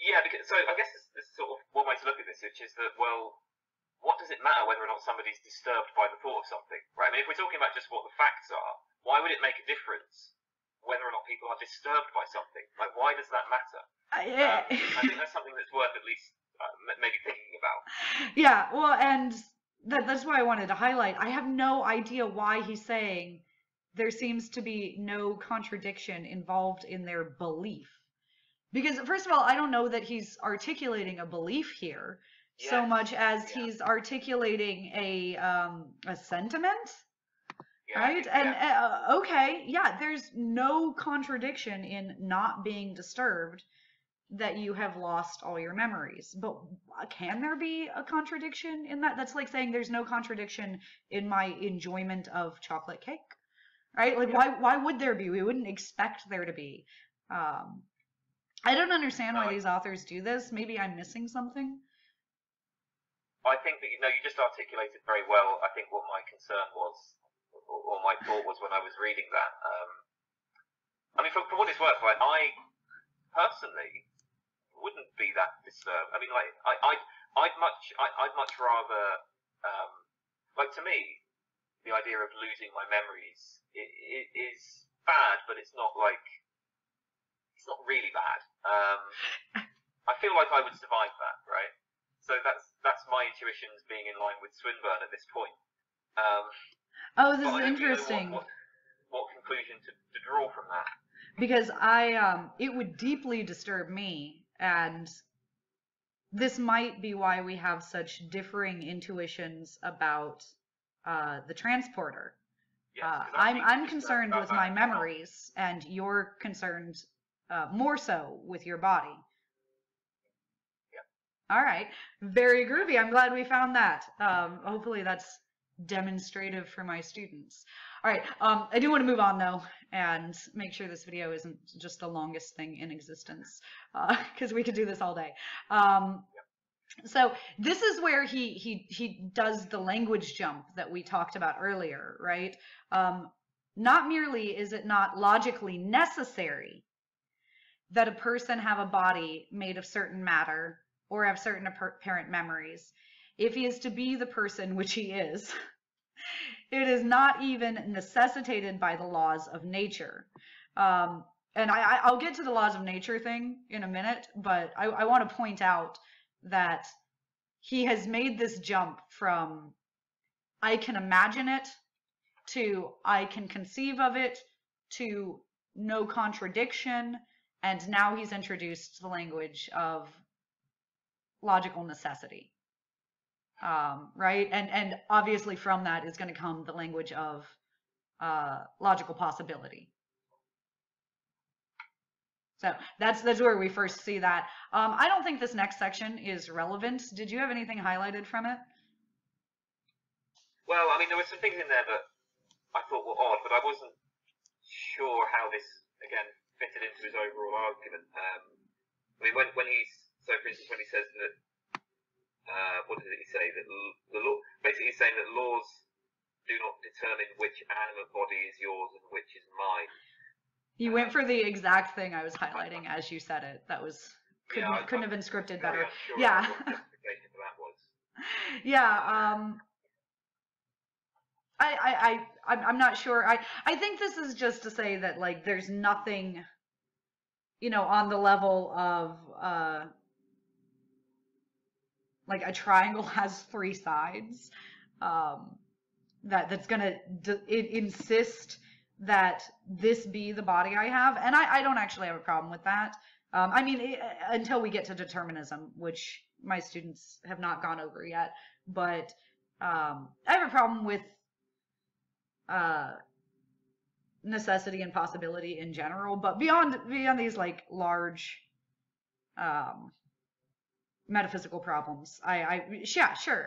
Yeah, because so I guess there's sort of one way to look at this, which is that, well, what does it matter whether or not somebody's disturbed by the thought of something, right? I mean, if we're talking about just what the facts are, why would it make a difference whether or not people are disturbed by something? Like, why does that matter? I think that's something that's worth at least maybe thinking about. Yeah, well, and that's why I wanted to highlight. I have no idea why he's saying there seems to be no contradiction involved in their belief. Because, first of all, I don't know that he's articulating a belief here so much as he's articulating a sentiment, right? And okay, yeah, there's no contradiction in not being disturbed that you have lost all your memories. But can there be a contradiction in that? That's like saying there's no contradiction in my enjoyment of chocolate cake, right? Like, why would there be? We wouldn't expect there to be. I don't understand why these authors do this. Maybe I'm missing something. I think that, you just articulated very well, I think, what my concern was, or my thought was when I was reading that. I mean, for what it's worth, like, I personally wouldn't be that disturbed. I mean, like, I'd much rather, like, to me, the idea of losing my memories is bad, but it's not like, it's not really bad. I feel like I would survive that, right? So that's my intuitions being in line with Swinburne at this point. Oh, this is interesting. What conclusion to draw from that? Because it would deeply disturb me, and this might be why we have such differing intuitions about the transporter. I'm concerned with my memories, and you're concerned more so with your body. All right, very groovy. I'm glad we found that. Hopefully that's demonstrative for my students. All right, I do want to move on though and make sure this video isn't just the longest thing in existence, because we could do this all day. So this is where he does the language jump that we talked about earlier, right? Not merely is it not logically necessary that a person have a body made of certain matter or have certain apparent memories. If he is to be the person which he is, it is not even necessitated by the laws of nature. And I'll get to the laws of nature thing in a minute, but I want to point out that he has made this jump from I can imagine it to I can conceive of it to no contradiction, and now he's introduced the language of logical necessity, right? And obviously from that is going to come the language of logical possibility. So that's where we first see that. I don't think this next section is relevant. Did you have anything highlighted from it? Well, I mean, there were some things in there that I thought were odd, but I wasn't sure how this, again, fitted into his overall argument. I mean, when he's, so for instance, when he says that, what did he say? That the law, basically he's saying that laws do not determine which animate body is yours and which is mine. You went for the exact thing I was highlighting as you said it. That was couldn't have been scripted better. Yeah. What the justification for that was. Yeah. I'm not sure. I think this is just to say that like there's nothing, on the level of like a triangle has 3 sides, that's gonna insist that this be the body I have, and I don't actually have a problem with that. I mean, until we get to determinism, which my students have not gone over yet, but I have a problem with necessity and possibility in general, but beyond these like large metaphysical problems, yeah, sure,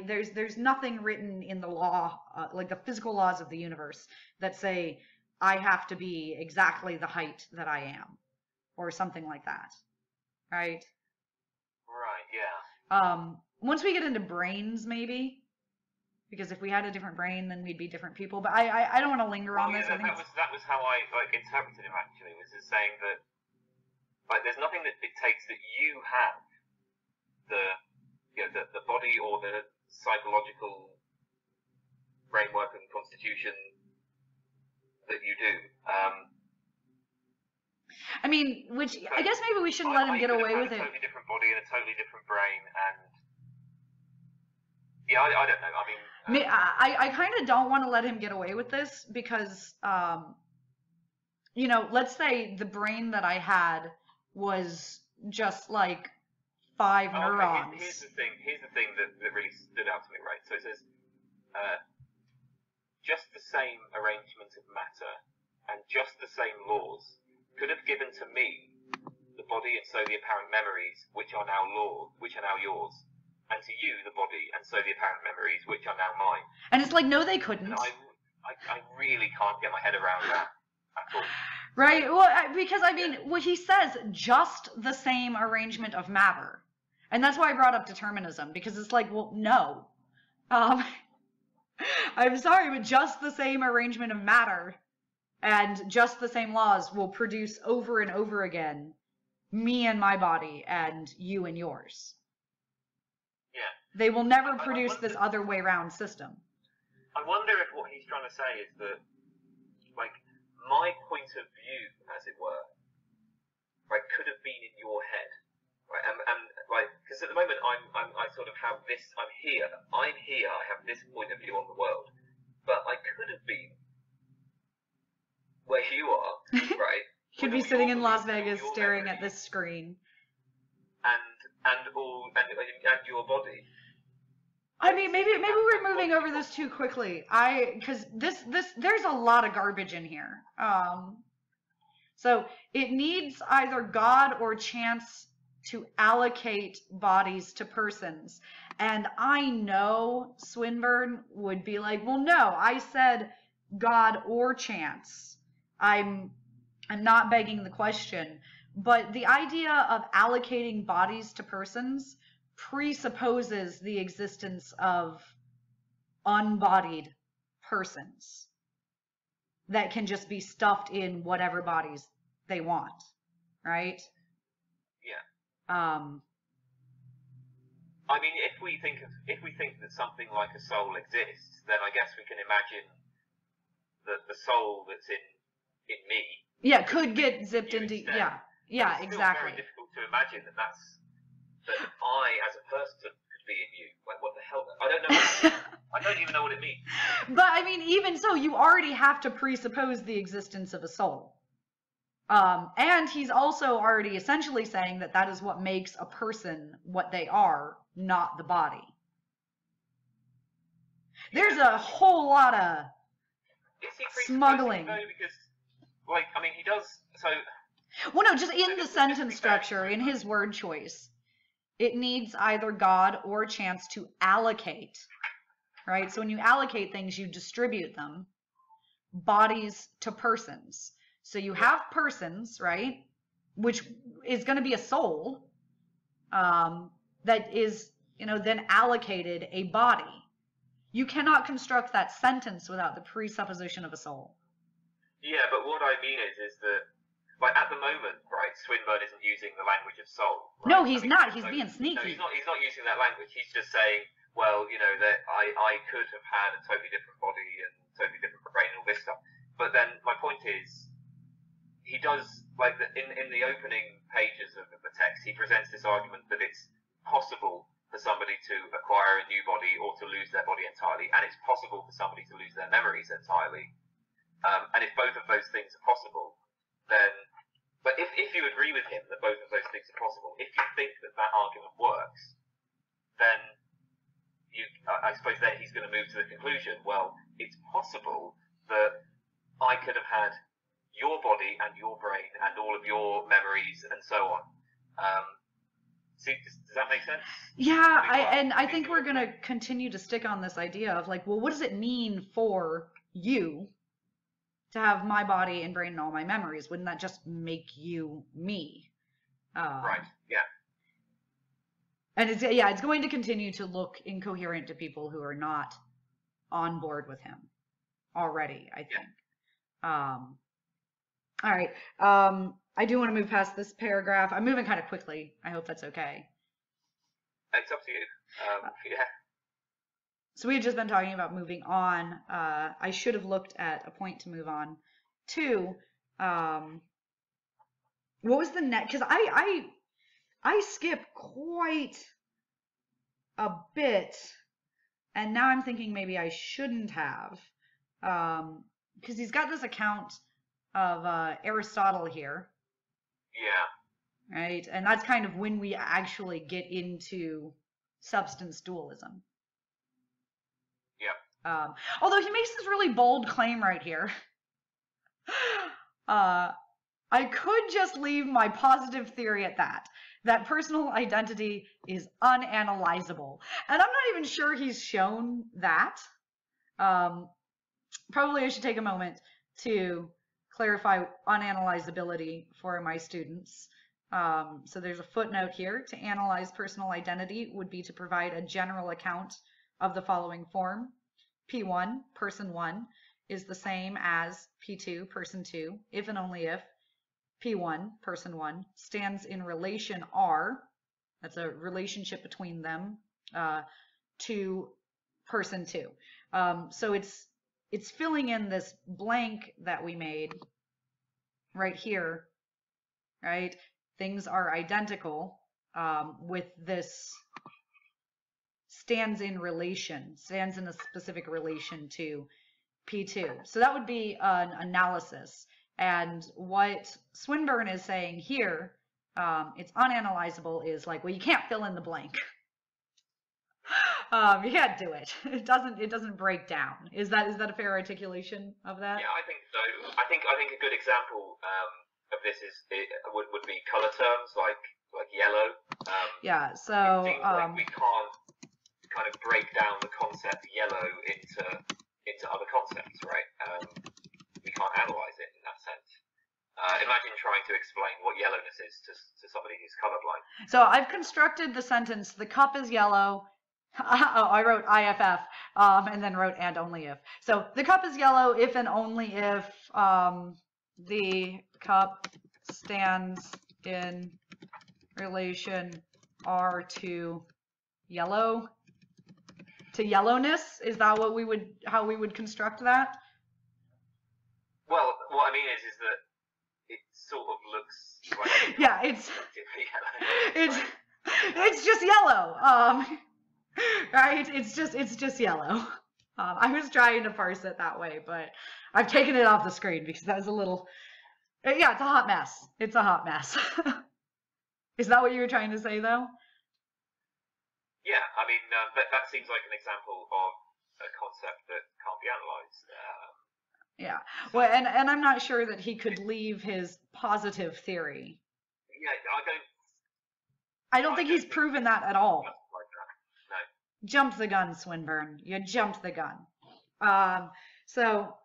there's nothing written in the law, like the physical laws of the universe, that say I have to be exactly the height that I am, or something like that, right? Right, Once we get into brains, maybe. Because if we had a different brain, then we'd be different people. But I don't want to linger on this. Yeah, that was how I interpreted him actually. Was just saying that there's nothing that dictates that you have the body or the psychological framework and constitution that you do. I mean, which I guess maybe we shouldn't let him get away with it. A totally different body and a totally different brain, and yeah, I don't know. I mean. I kind of don't want to let him get away with this because, let's say the brain that I had was just like 5 neurons. Here's the thing that really stood out to me, right? So it says, just the same arrangement of matter and just the same laws could have given to me the body and so the apparent memories which are now yours. And to you, the body, and so the apparent memories, which are now mine. And it's like, no, they couldn't. And I really can't get my head around that at all. Right? Well, because, I mean, he says just the same arrangement of matter. And that's why I brought up determinism, because it's like, well, no. I'm sorry, but just the same arrangement of matter and just the same laws will produce over and over again me and my body and you and yours. Yeah. They will never produce this other way round system. I wonder if what he's trying to say is that, like, my point of view, as it were, right, could have been in your head, right? And like, because at the moment I sort of have this. I'm here. I have this point of view on the world, but I could have been where you are, right? Could be sitting in Las Vegas staring at this screen. And your body. I mean, maybe we're moving over this too quickly. Because there's a lot of garbage in here. So it needs either God or chance to allocate bodies to persons. And I know Swinburne would be like, well, no, I said God or chance. I'm not begging the question. But the idea of allocating bodies to persons presupposes the existence of unbodied persons that can just be stuffed in whatever bodies they want, right? Yeah. I mean, if we think that something like a soul exists, then I guess we can imagine that the soul that's in me. Yeah, could get zipped into. Yeah, it's exactly. It's very difficult to imagine that I, as a person, could be in you. Like, what the hell? I don't know. I don't even know what it means. But, I mean, even so, you already have to presuppose the existence of a soul. And he's also already essentially saying that that is what makes a person what they are, not the body. There's a whole lot of smuggling. Because, like, I mean, he does, so... Well, no, just in the sentence structure, in his word choice, it needs either God or chance to allocate, right? So when you allocate things, you distribute them, bodies to persons. So you have persons, right, which is going to be a soul that is, then allocated a body. You cannot construct that sentence without the presupposition of a soul. Yeah, but what I mean is that, like, at the moment, right, Swinburne isn't using the language of soul. Right? No, he's not. He's being sneaky. No, he's not using that language. He's just saying, well, that I could have had a totally different body and totally different brain and all this stuff. But then my point is, he does, like, in the opening pages of the text, he presents this argument that it's possible for somebody to acquire a new body or to lose their body entirely, and it's possible for somebody to lose their memories entirely. And if both of those things are possible, then... But if you agree with him that both of those things are possible, if you think that argument works, then I suppose then he's going to move to the conclusion, well, it's possible that I could have had your body and your brain and all of your memories and so on. See, does that make sense? Yeah, I think we're going to continue to stick on this idea of, like, well, what does it mean for you to have my body and brain and all my memories? Wouldn't that just make you me? Right, yeah. And it's going to continue to look incoherent to people who are not on board with him already, I think. All right. I do want to move past this paragraph. I'm moving kind of quickly. I hope that's okay. It's up to you. Yeah. So we had just been talking about moving on. I should have looked at a point to move on to. What was the next? Because I skip quite a bit, and now I'm thinking maybe I shouldn't have, because he's got this account of Aristotle here. Yeah. Right, and that's kind of when we actually get into substance dualism. Yeah. Although he makes this really bold claim right here. I could just leave my positive theory at that personal identity is unanalyzable. And I'm not even sure he's shown that. Probably I should take a moment to clarify unanalyzability for my students. So there's a footnote here. To analyze personal identity would be to provide a general account of the following form. P1, person 1, is the same as P2, person 2, if and only if P1, person 1, stands in relation R, that's a relationship between them, to person 2. So it's filling in this blank that we made right here, right? Things are identical with this stands in a specific relation to P2. So that would be an analysis. And what Swinburne is saying here, it's unanalyzable, is like, well, you can't fill in the blank. You can't do it. It doesn't break down. Is that a fair articulation of that? Yeah, I think so. I think a good example of this would be color terms like yellow. Yeah. So it seems like we can't kind of break down the concept yellow into other concepts, right? We can't analyze it in that sense. Imagine trying to explain what yellowness is to somebody who's colorblind. So I've constructed the sentence, the cup is yellow. Oh, I wrote IFF, and then wrote and only if. So the cup is yellow if and only if the cup stands in relation R to yellow, to yellowness. Is that what how we would construct that? Well, what I mean is that it sort of looks like yeah, it's just yellow. Right? It's just yellow. I was trying to parse it that way, but I've taken it off the screen because that was a little. Yeah, it's a hot mess. It's a hot mess. Is that what you were trying to say, though? Yeah, I mean that seems like an example of a concept that can't be analysed. Yeah, well, and I'm not sure that he could leave his positive theory. Yeah, I don't think he's proven that at all. Like that. No. Jumped the gun, Swinburne. You jumped the gun. So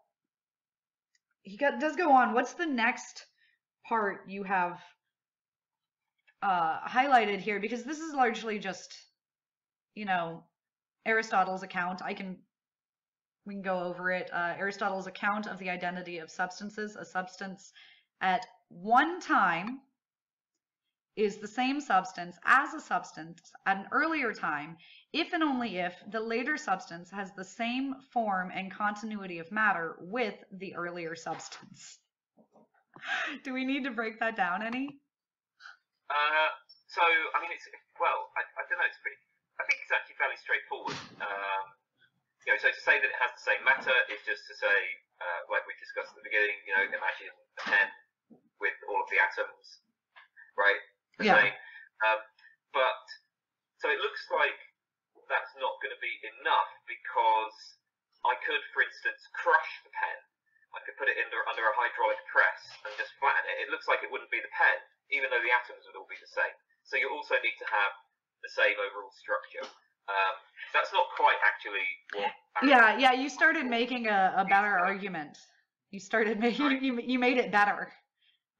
he does go on. What's the next part you have highlighted here? Because this is largely just, Aristotle's account. We can go over it. Aristotle's account of the identity of substances. A substance at one time is the same substance as a substance at an earlier time, if and only if the later substance has the same form and continuity of matter with the earlier substance. Do we need to break that down any? So, I mean, I don't know, I think it's actually fairly straightforward. So to say that it has the same matter is just to say, like we discussed at the beginning, imagine a pen with all of the atoms, right? The same. But so it looks like that's not going to be enough, because I could, for instance, crush the pen. I could put it under a hydraulic press and just flatten it. It looks like it wouldn't be the pen, even though the atoms would all be the same. So you also need to have the same overall structure. That's not quite actually what. Yeah. You started making a better argument. You started making you made it better.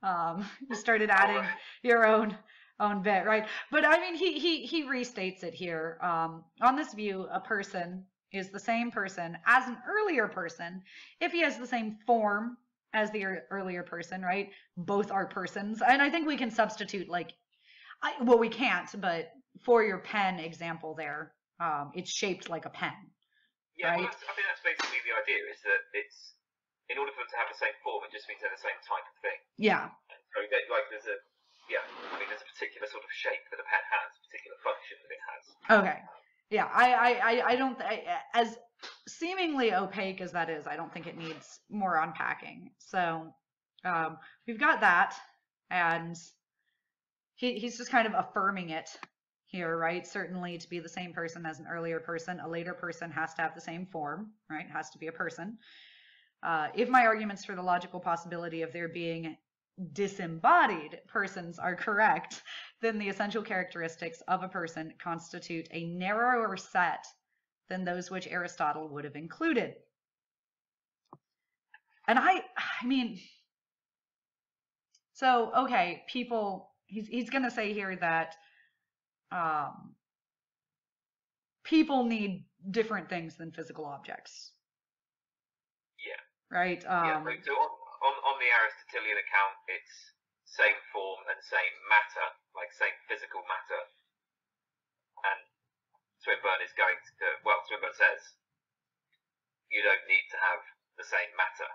You started adding your own own bit, right? But I mean, he restates it here. On this view, a person is the same person as an earlier person if he has the same form as the earlier person, right? Both are persons. And I think we can substitute like, well, we can't, but for your pen example there, it's shaped like a pen. Yeah, right? well, I think that's basically the idea, is that it's, in order for them to have the same form, it just means they're the same type of thing. Yeah. And so, like, there's a, yeah, I mean, there's a particular sort of shape that a pen has, a particular function that it has. Okay. Yeah, I don't, as seemingly opaque as that is, I don't think it needs more unpacking. So we've got that, and he's just kind of affirming it here, right? Certainly to be the same person as an earlier person, a later person has to have the same form, right? Has to be a person. If my arguments for the logical possibility of there being disembodied persons are correct, then the essential characteristics of a person constitute a narrower set than those which Aristotle would have included. And I mean, so, okay, people, he's going to say here that people need different things than physical objects. Yeah. Right? Yeah, right. So on the Aristotelian account, it's same form and same matter, like same physical matter. And Swinburne is going to, well, Swinburne says you don't need to have the same matter.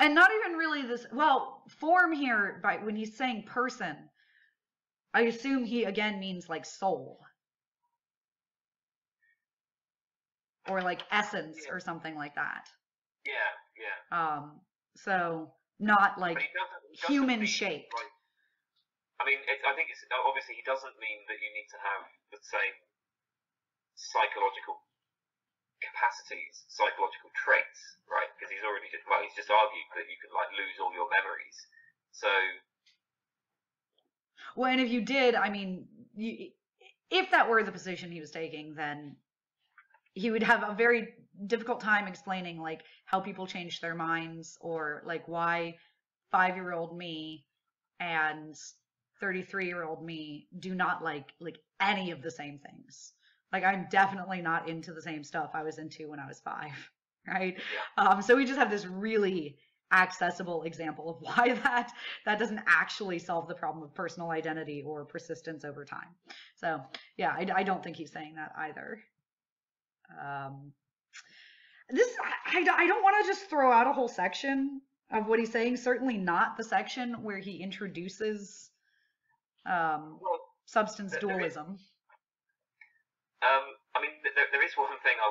And not even really this, well, form here, by when he's saying person, I assume he again means like soul. Or like essence, or something like that. Yeah, yeah. So not like he doesn't human mean, shaped. Like, I mean, I think it's obviously he doesn't mean that you need to have the same psychological capacities, psychological traits, right? Because he's already just, well, he's just argued that you can like lose all your memories. So. Well, and if you did, I mean, if that were the position he was taking, then he would have a very difficult time explaining like how people change their minds, or like why 5-year-old me and 33-year-old me do not like any of the same things. Like, I'm definitely not into the same stuff I was into when I was 5, right? So we just have this really accessible example of why that doesn't actually solve the problem of personal identity or persistence over time. So yeah, I don't think he's saying that either. I don't want to just throw out a whole section of what he's saying. Certainly not the section where he introduces substance dualism. I mean, there is one thing I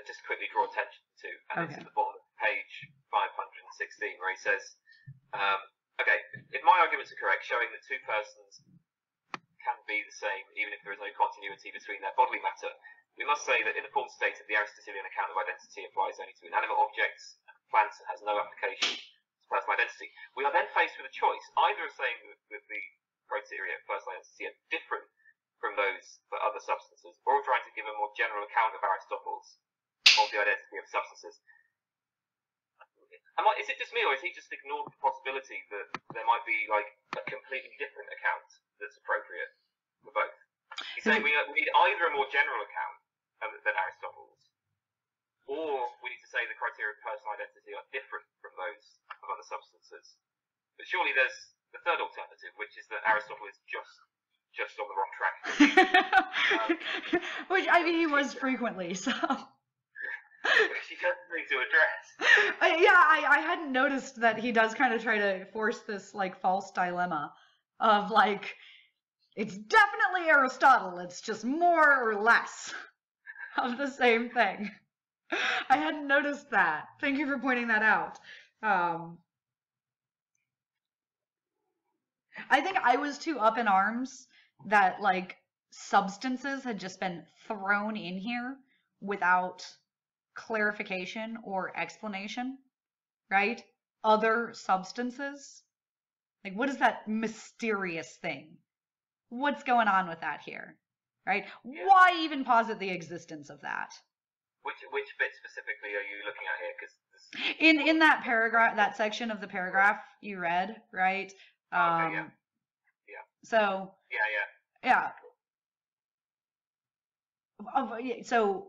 just quickly draw attention to, and it's at the bottom of page 516, where he says, okay, if my arguments are correct, showing that two persons can be the same even if there is no continuity between their bodily matter, we must say that in the form stated, the Aristotelian account of identity applies only to inanimate objects and plants and has no application to personal identity. We are then faced with a choice, either of saying that the criteria of personal identity are different from those for other substances, or trying to give a more general account of Aristotle's of the identity of substances. Is it just me, or is he just ignored the possibility that there might be like a completely different account that's appropriate for both? He's saying we need either a more general account than Aristotle's, or we need to say the criteria of personal identity are different from those of other substances. But surely there's the third alternative, which is that Aristotle is just on the wrong track. Which, I mean, he was frequently, so. Which he doesn't need to address. I hadn't noticed that he does kind of try to force this like false dilemma of like, it's definitely Aristotle, it's just more or less of the same thing. I hadn't noticed that. Thank you for pointing that out. I think I was too up in arms that like substances had just been thrown in here without clarification or explanation, right? Other substances. Like, what is that mysterious thing? What's going on with that here, right? Yeah. Why even posit the existence of that? Which bit specifically are you looking at here? Because in that paragraph, that section of the paragraph you read, right? Okay, yeah. So yeah. So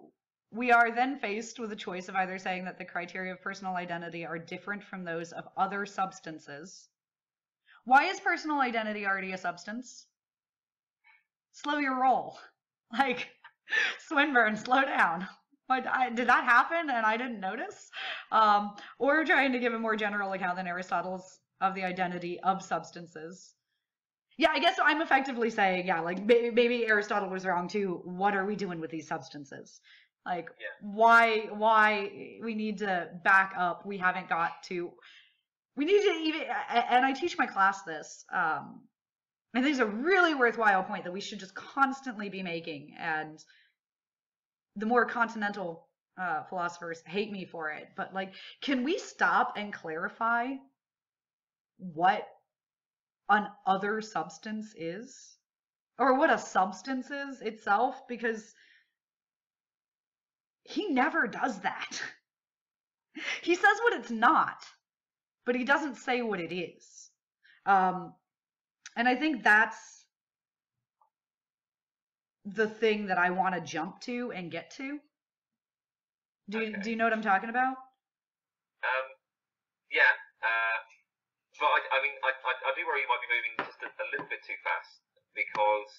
we are then faced with a choice of either saying that the criteria of personal identity are different from those of other substances. Why is personal identity already a substance? Slow your roll. Like, Swinburne, slow down. Did that happen and I didn't notice? Or trying to give a more general account than Aristotle's of the identity of substances. Yeah, I guess I'm effectively saying, yeah, like maybe Aristotle was wrong too. What are we doing with these substances? Like, why we need to back up. We haven't got to, we need to even, and I teach my class this. I think it's a really worthwhile point that we should just constantly be making. And the more continental philosophers hate me for it. But like, can we stop and clarify what an other substance is, or what a substance is itself, because he never does that. He says what it's not, but he doesn't say what it is. And I think that's the thing that I want to jump to and get to. Do you know what I'm talking about? Yeah. But I mean, I do worry you might be moving just a little bit too fast, because,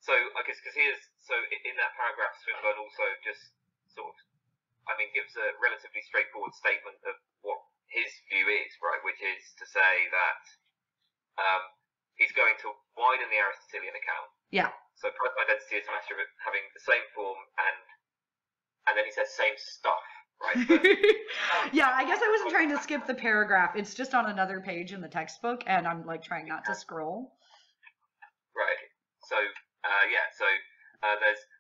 so I guess, because in that paragraph, Swinburne also just sort of, I mean, gives a relatively straightforward statement of what his view is, right, which is to say that he's going to widen the Aristotelian account. Yeah. So personal identity is a matter of having the same form and then he says same stuff. Right. But, yeah, I guess I wasn't trying to skip the paragraph. It's just on another page in the textbook, and I'm like trying not to scroll. Right. So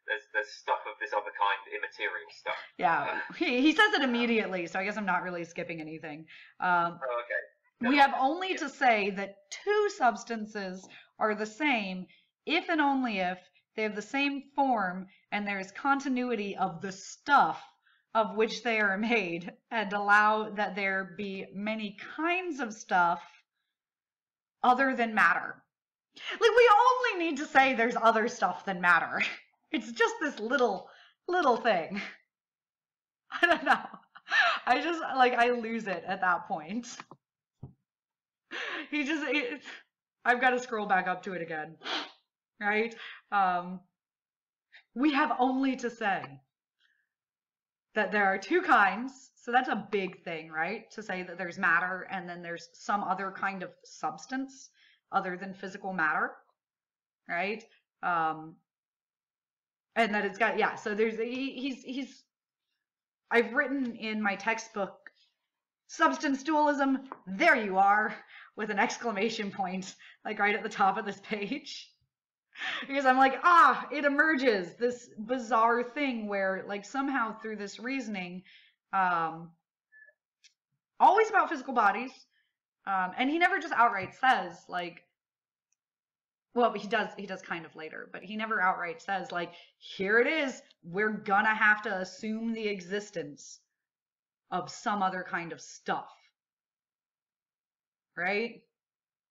there's stuff of this other kind, immaterial stuff. Yeah, he says it immediately, so I guess I'm not really skipping anything. Okay. We have only to say that two substances are the same if and only if they have the same form and there is continuity of the stuff of which they are made, and allow that there be many kinds of stuff other than matter. Like, we only need to say there's other stuff than matter. It's just this little thing. I don't know. I just, like, I lose it at that point. I've got to scroll back up to it again. Right? We have only to say that there are two kinds, so that's a big thing, right? To say that there's matter and then there's some other kind of substance other than physical matter, right? And that it's got, yeah, so there's, I've written in my textbook, substance dualism, there you are, with an exclamation point, like right at the top of this page. Because I'm like, it emerges, this bizarre thing where, like, somehow through this reasoning, always about physical bodies, and he never just outright says, like, well, he does kind of later, but he never outright says, like, here it is, we're gonna have to assume the existence of some other kind of stuff, right?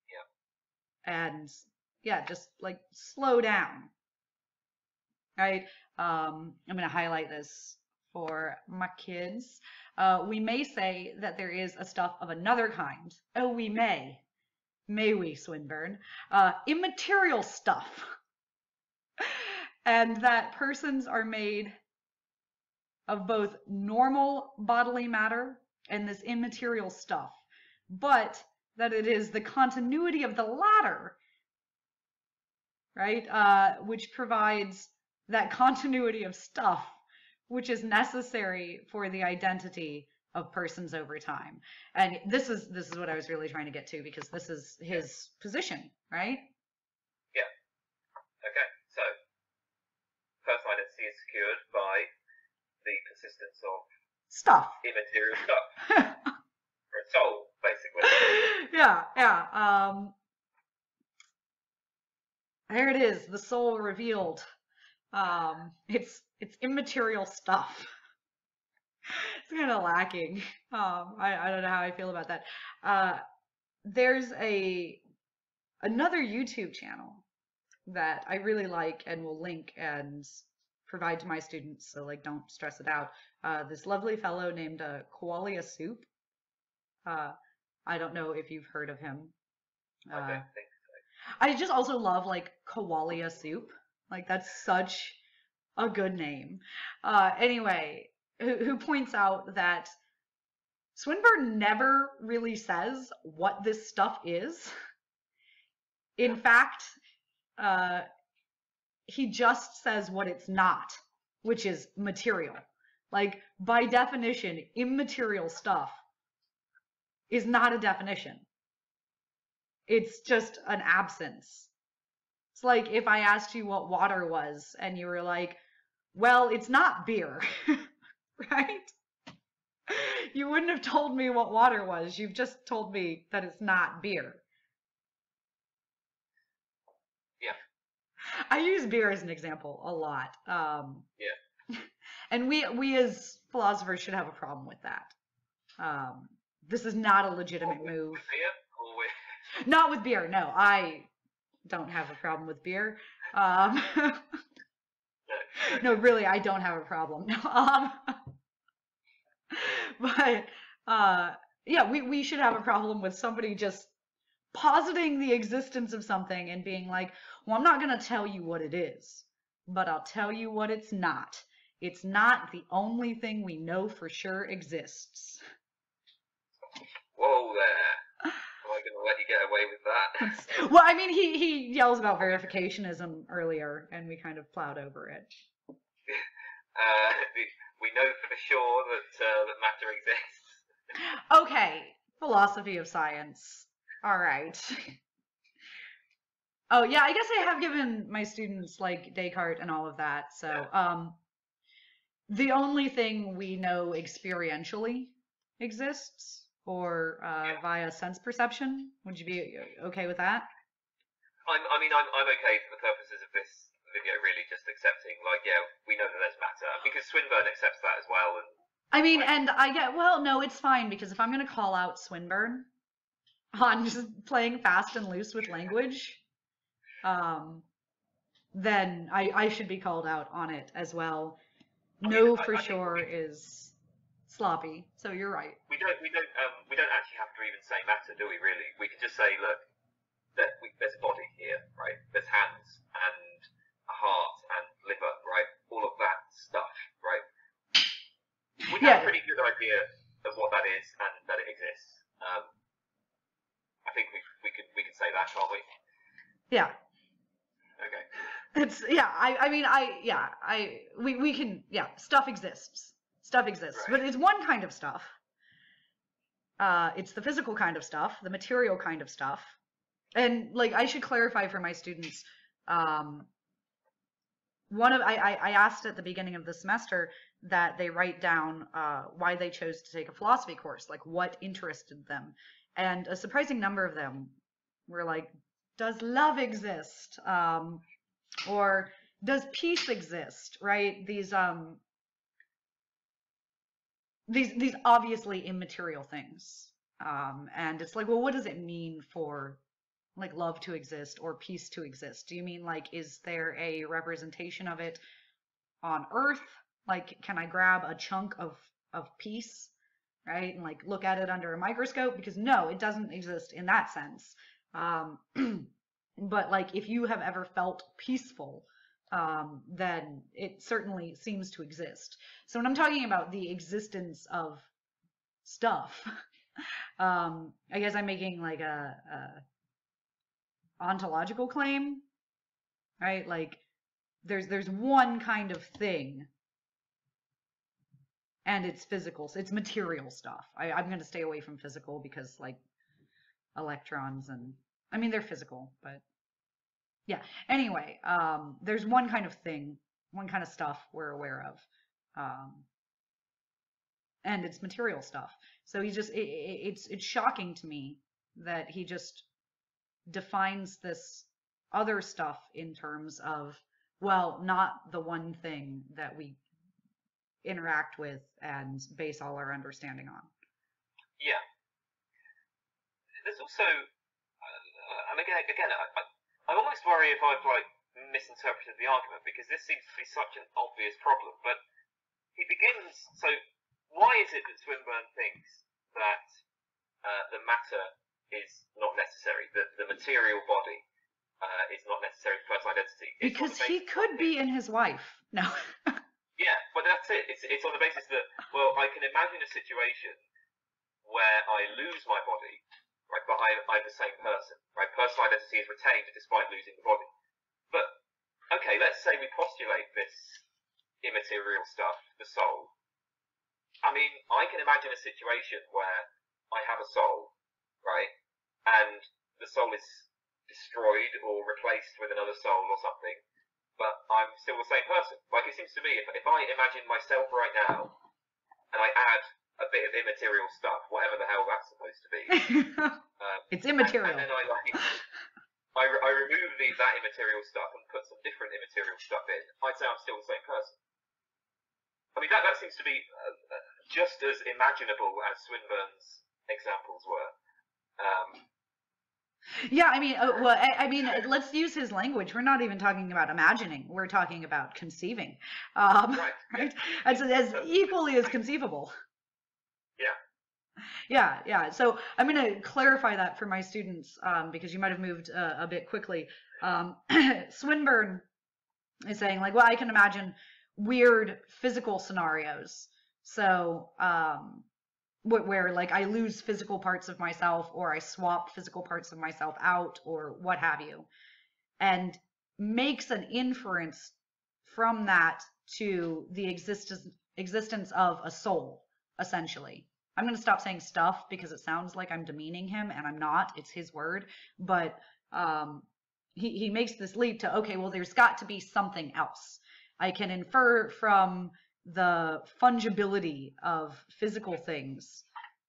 Yeah. And yeah, just like slow down, right? I'm going to highlight this for my kids. We may say that there is a stuff of another kind. Oh, we may. May we, Swinburne? Immaterial stuff. And that persons are made of both normal bodily matter and this immaterial stuff, but that it is the continuity of the latter, right, which provides that continuity of stuff which is necessary for the identity of persons over time. And this is what I was really trying to get to, because this is his position, right? Yeah. Okay. So personal identity is secured by the persistence of stuff, immaterial stuff, or a soul, basically. Yeah. There it is, the soul revealed. It's immaterial stuff. It's kind of lacking. I don't know how I feel about that. There's a another YouTube channel that I really like and will link and provide to my students, so like don't stress it out. This lovely fellow named Koalia Soup. I don't know if you've heard of him. I don't think so. I just also love like Koalia Soup. Like that's such a good name. Anyway, who points out that Swinburne never really says what this stuff is. In fact, he just says what it's not, which is material. Like, by definition, immaterial stuff is not a definition. It's just an absence. It's like if I asked you what water was and you were like, well, it's not beer, right? You wouldn't have told me what water was. You've just told me that it's not beer. Yeah. I use beer as an example a lot. Yeah. And we as philosophers should have a problem with that. This is not a legitimate move. With beer or with... Not with beer, no. I don't have a problem with beer. No, really, I don't have a problem. But yeah, we should have a problem with somebody just positing the existence of something and being like, well, I'm not going to tell you what it is, but I'll tell you what it's not. It's not the only thing we know for sure exists. Whoa there. Am I going to let you get away with that? Well, I mean, he yells about verificationism earlier, and we kind of plowed over it. We know for sure that matter exists. Okay, philosophy of science. All right. Oh yeah, I guess I have given my students like Descartes and all of that. So the only thing we know experientially exists, or via sense perception. Would you be okay with that? I'm okay for the purposes of this video, really just accepting, like, yeah, we know that there's matter, because Swinburne accepts that as well. And I mean, and I get, well, no, it's fine, because if I'm going to call out Swinburne on just playing fast and loose with language, then I should be called out on it as well. No, for sure is sloppy, so you're right. We don't actually have to even say matter, do we, really? We can just say, look, there's a body here, right? There's hands and a heart and liver, right? All of that stuff, right? We have a pretty good idea of what that is and that it exists. I think we can say that, can't we? Yeah. Okay. It's we can, stuff exists. Stuff exists, right. But it's one kind of stuff. It's the physical kind of stuff, the material kind of stuff. And like, I should clarify for my students, I asked at the beginning of the semester that they write down why they chose to take a philosophy course, like what interested them. And a surprising number of them were like, does love exist? Or does peace exist, right? These obviously immaterial things. And it's like, well, what does it mean for like love to exist or peace to exist? Do you mean like, is there a representation of it on Earth? Like, can I grab a chunk of peace, right? And like look at it under a microscope? Because no, it doesn't exist in that sense. But like, if you have ever felt peaceful, then it certainly seems to exist. So when I'm talking about the existence of stuff, I guess I'm making like a ontological claim, right? Like there's one kind of thing, and it's physical, so it's material stuff. I'm going to stay away from physical because like electrons and, I mean, they're physical, but yeah. Anyway, there's one kind of thing, one kind of stuff we're aware of, and it's material stuff. So he just, it's shocking to me that he just defines this other stuff in terms of, well, not the one thing that we interact with and base all our understanding on. Yeah. There's also, and I almost worry if I've like misinterpreted the argument, because this seems to be such an obvious problem. But he begins. So why is it that Swinburne thinks that the matter is not necessary, that the material body is not necessary for personal identity? Because he could be in his wife. No. Yeah, but that's it. It's on the basis that, well, I can imagine a situation where I lose my body, right, but I'm the same person, right? Personal identity is retained despite losing the body. But, okay, let's say we postulate this immaterial stuff, the soul. I mean, I can imagine a situation where I have a soul, right, and the soul is destroyed or replaced with another soul or something, but I'm still the same person. Like, it seems to me, if I imagine myself right now, and I add a bit of immaterial stuff, whatever the hell that's supposed to be. It's immaterial. And then I remove that immaterial stuff and put some different immaterial stuff in, I'd say I'm still the same person. I mean, that seems to be just as imaginable as Swinburne's examples were. Yeah, I mean, well, I mean, let's use his language. We're not even talking about imagining. We're talking about conceiving, Right. right? As equally as conceivable. Yeah. Yeah. So I'm going to clarify that for my students because you might have moved a bit quickly. Swinburne is saying, like, well, I can imagine weird physical scenarios. So where like I lose physical parts of myself, or I swap physical parts of myself out, or what have you, and makes an inference from that to the existence of a soul, essentially. I'm going to stop saying stuff because it sounds like I'm demeaning him, and I'm not. It's his word. But he makes this leap to, okay, well, there's got to be something else. I can infer from the fungibility of physical things,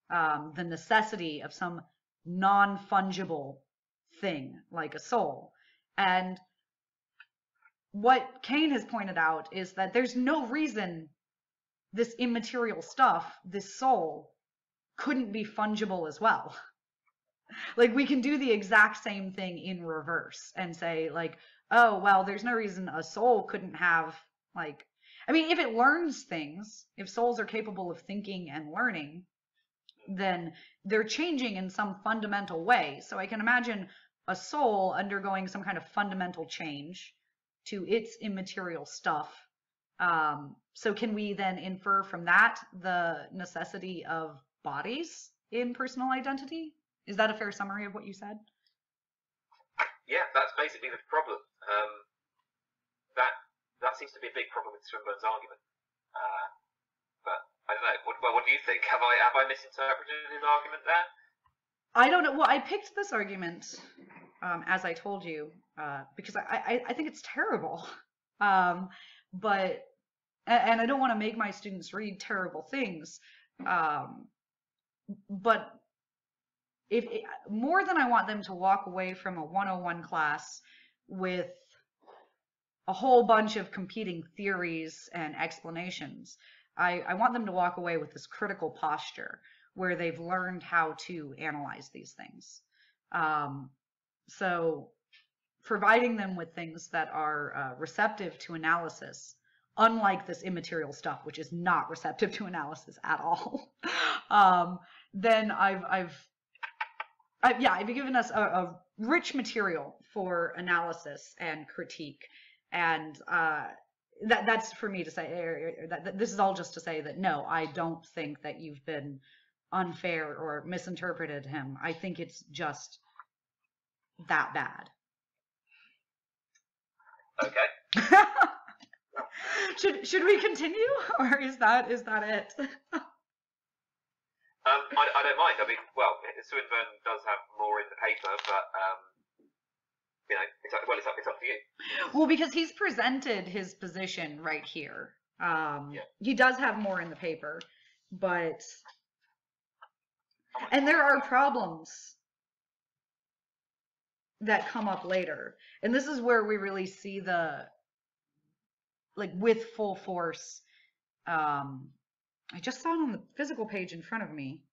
the necessity of some non-fungible thing like a soul. And what Kane has pointed out is that there's no reason this immaterial stuff, this soul, couldn't be fungible as well. Like, we can do the exact same thing in reverse and say, like, oh, well, there's no reason a soul couldn't have, like, I mean, if it learns things, if souls are capable of thinking and learning, then they're changing in some fundamental way. So I can imagine a soul undergoing some kind of fundamental change to its immaterial stuff. So can we then infer from that the necessity of bodies in personal identity? Is that a fair summary of what you said? Yeah, that's basically the problem. That seems to be a big problem with Swinburne's argument. But I don't know. What do you think? Have I misinterpreted his argument there? I don't know. Well, I picked this argument, as I told you, because I think it's terrible. But I don't want to make my students read terrible things. But if more than I want them to walk away from a 101 class with a whole bunch of competing theories and explanations, I want them to walk away with this critical posture where they've learned how to analyze these things. So providing them with things that are receptive to analysis, unlike this immaterial stuff, which is not receptive to analysis at all, then I've given us a rich material for analysis and critique. And that's for me to say, this is all just to say that, no, I don't think that you've been unfair or misinterpreted him. I think it's just that bad. Okay. Should we continue, or is that it? I don't mind. I mean, well, Swinburne does have more in the paper, but you know, it's up to you. Well, because he's presented his position right here. He does have more in the paper, but and there are problems that come up later, and this is where we really see the, like, with full force. I just saw it on the physical page in front of me.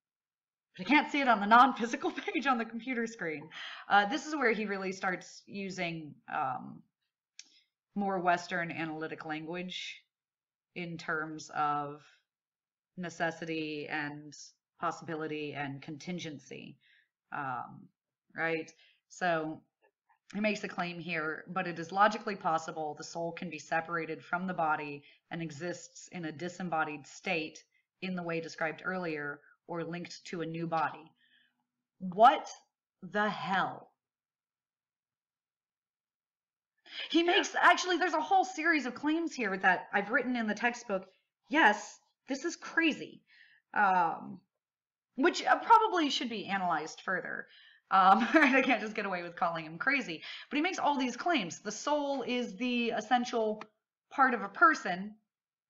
but I can't see it on the non-physical page on the computer screen. This is where he really starts using more Western analytic language in terms of necessity and possibility and contingency, right? So he makes a claim here, but it is logically possible the soul can be separated from the body and exists in a disembodied state in the way described earlier, or linked to a new body. What the hell? He makes, actually, there's a whole series of claims here that I've written in the textbook. Yes, this is crazy, which probably should be analyzed further. I can't just get away with calling him crazy, but he makes all these claims. The soul is the essential part of a person,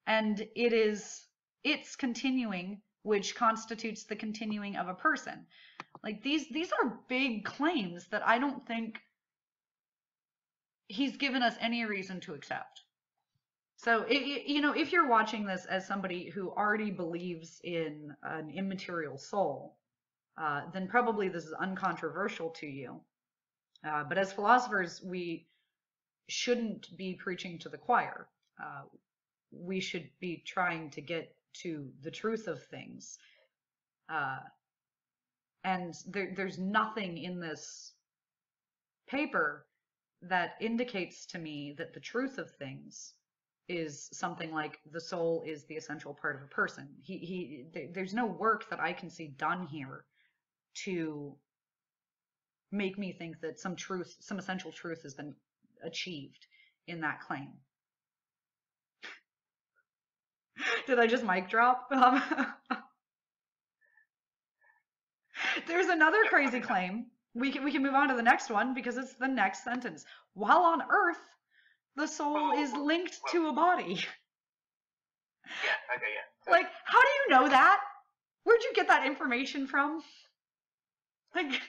and it is its continuing which constitutes the continuing of a person. Like these are big claims that I don't think he's given us any reason to accept. So, you know, if you're watching this as somebody who already believes in an immaterial soul, then probably this is uncontroversial to you. But as philosophers, we shouldn't be preaching to the choir. We should be trying to get to the truth of things. And there's nothing in this paper that indicates to me that the truth of things is something like the soul is the essential part of a person. There's no work that I can see done here to make me think that some essential truth has been achieved in that claim. Did I just mic drop? There's another crazy claim. We can move on to the next one because it's the next sentence. While on Earth, the soul is linked to a body. Yeah, okay, yeah. Like, how do you know that? Where'd you get that information from? Like,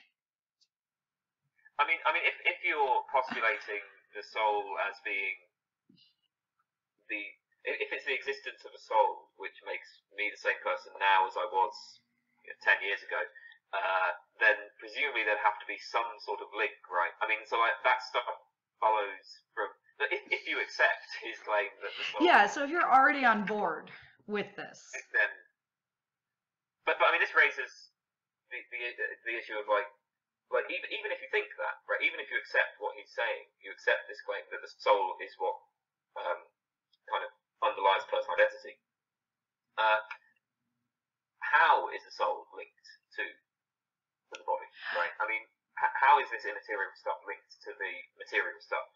I mean, if you're postulating the soul as being if it's the existence of a soul, which makes me the same person now as I was 10 years ago, then presumably there'd have to be some sort of link, right? I mean, so that stuff follows from, if you accept his claim that the soul... Yeah, so if you're already on board with this... Then, but I mean, this raises the issue of like even if you think that, right, even if you accept what he's saying, you accept this claim that the soul is what kind of underlies personal identity. How is the soul linked to the body, right? I mean, how is this immaterial stuff linked to the material stuff?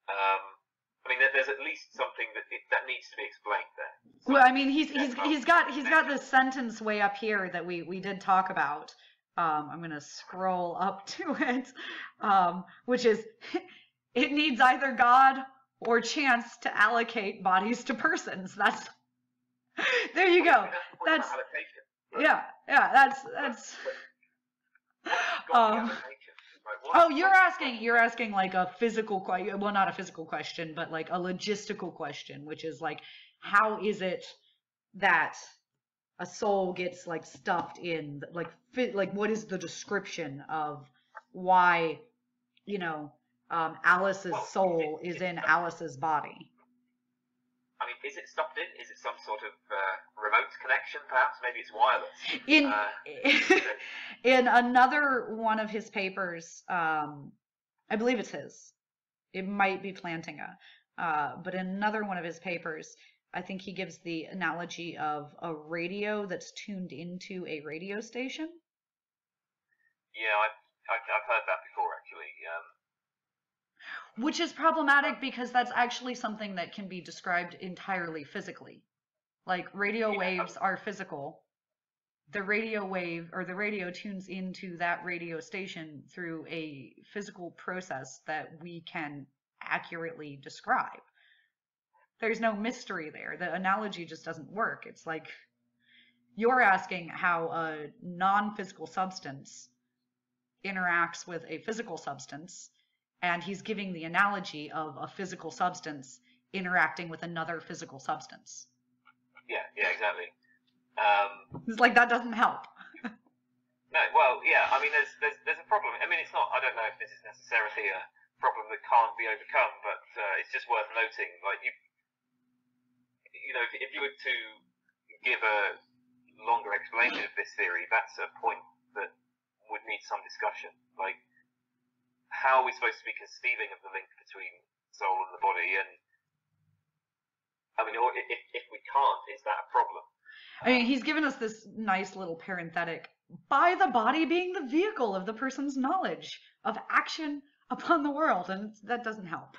I mean, there's at least something that needs to be explained there. So, well, I mean, he's got this sentence way up here that we did talk about. I'm gonna scroll up to it, which is, it needs either God or chance to allocate bodies to persons. That's there you go. That's yeah. That's. Oh, you're asking like a physical question. Well, not a physical question, but like a logistical question, which is like, how is it that a soul gets like stuffed in, like what is the description of why, you know, Alice's soul is in Alice's body? I mean, is it stuffed in? Is it some sort of remote connection, perhaps? Maybe it's wireless. In another one of his papers, I believe it's his. It might be Plantinga. But in another one of his papers, I think he gives the analogy of a radio that's tuned into a radio station. Yeah, I've heard that before, actually. Which is problematic because that's actually something that can be described entirely physically. Like radio waves are physical. The radio wave or the radio tunes into that radio station through a physical process that we can accurately describe. There's no mystery there. The analogy just doesn't work. It's like you're asking how a non-physical substance interacts with a physical substance, and he's giving the analogy of a physical substance interacting with another physical substance. Yeah, exactly. It's like that doesn't help. No, well, yeah. I mean, there's a problem. I mean, it's not. I don't know if this is necessarily a problem that can't be overcome, but it's just worth noting. Like you know, if you were to give a longer explanation of this theory, that's a point that would need some discussion. Like, how are we supposed to be conceiving of the link between soul and the body? And I mean, or if we can't, is that a problem? I mean, he's given us this nice little parenthetic, by the body being the vehicle of the person's knowledge of action upon the world, and that doesn't help.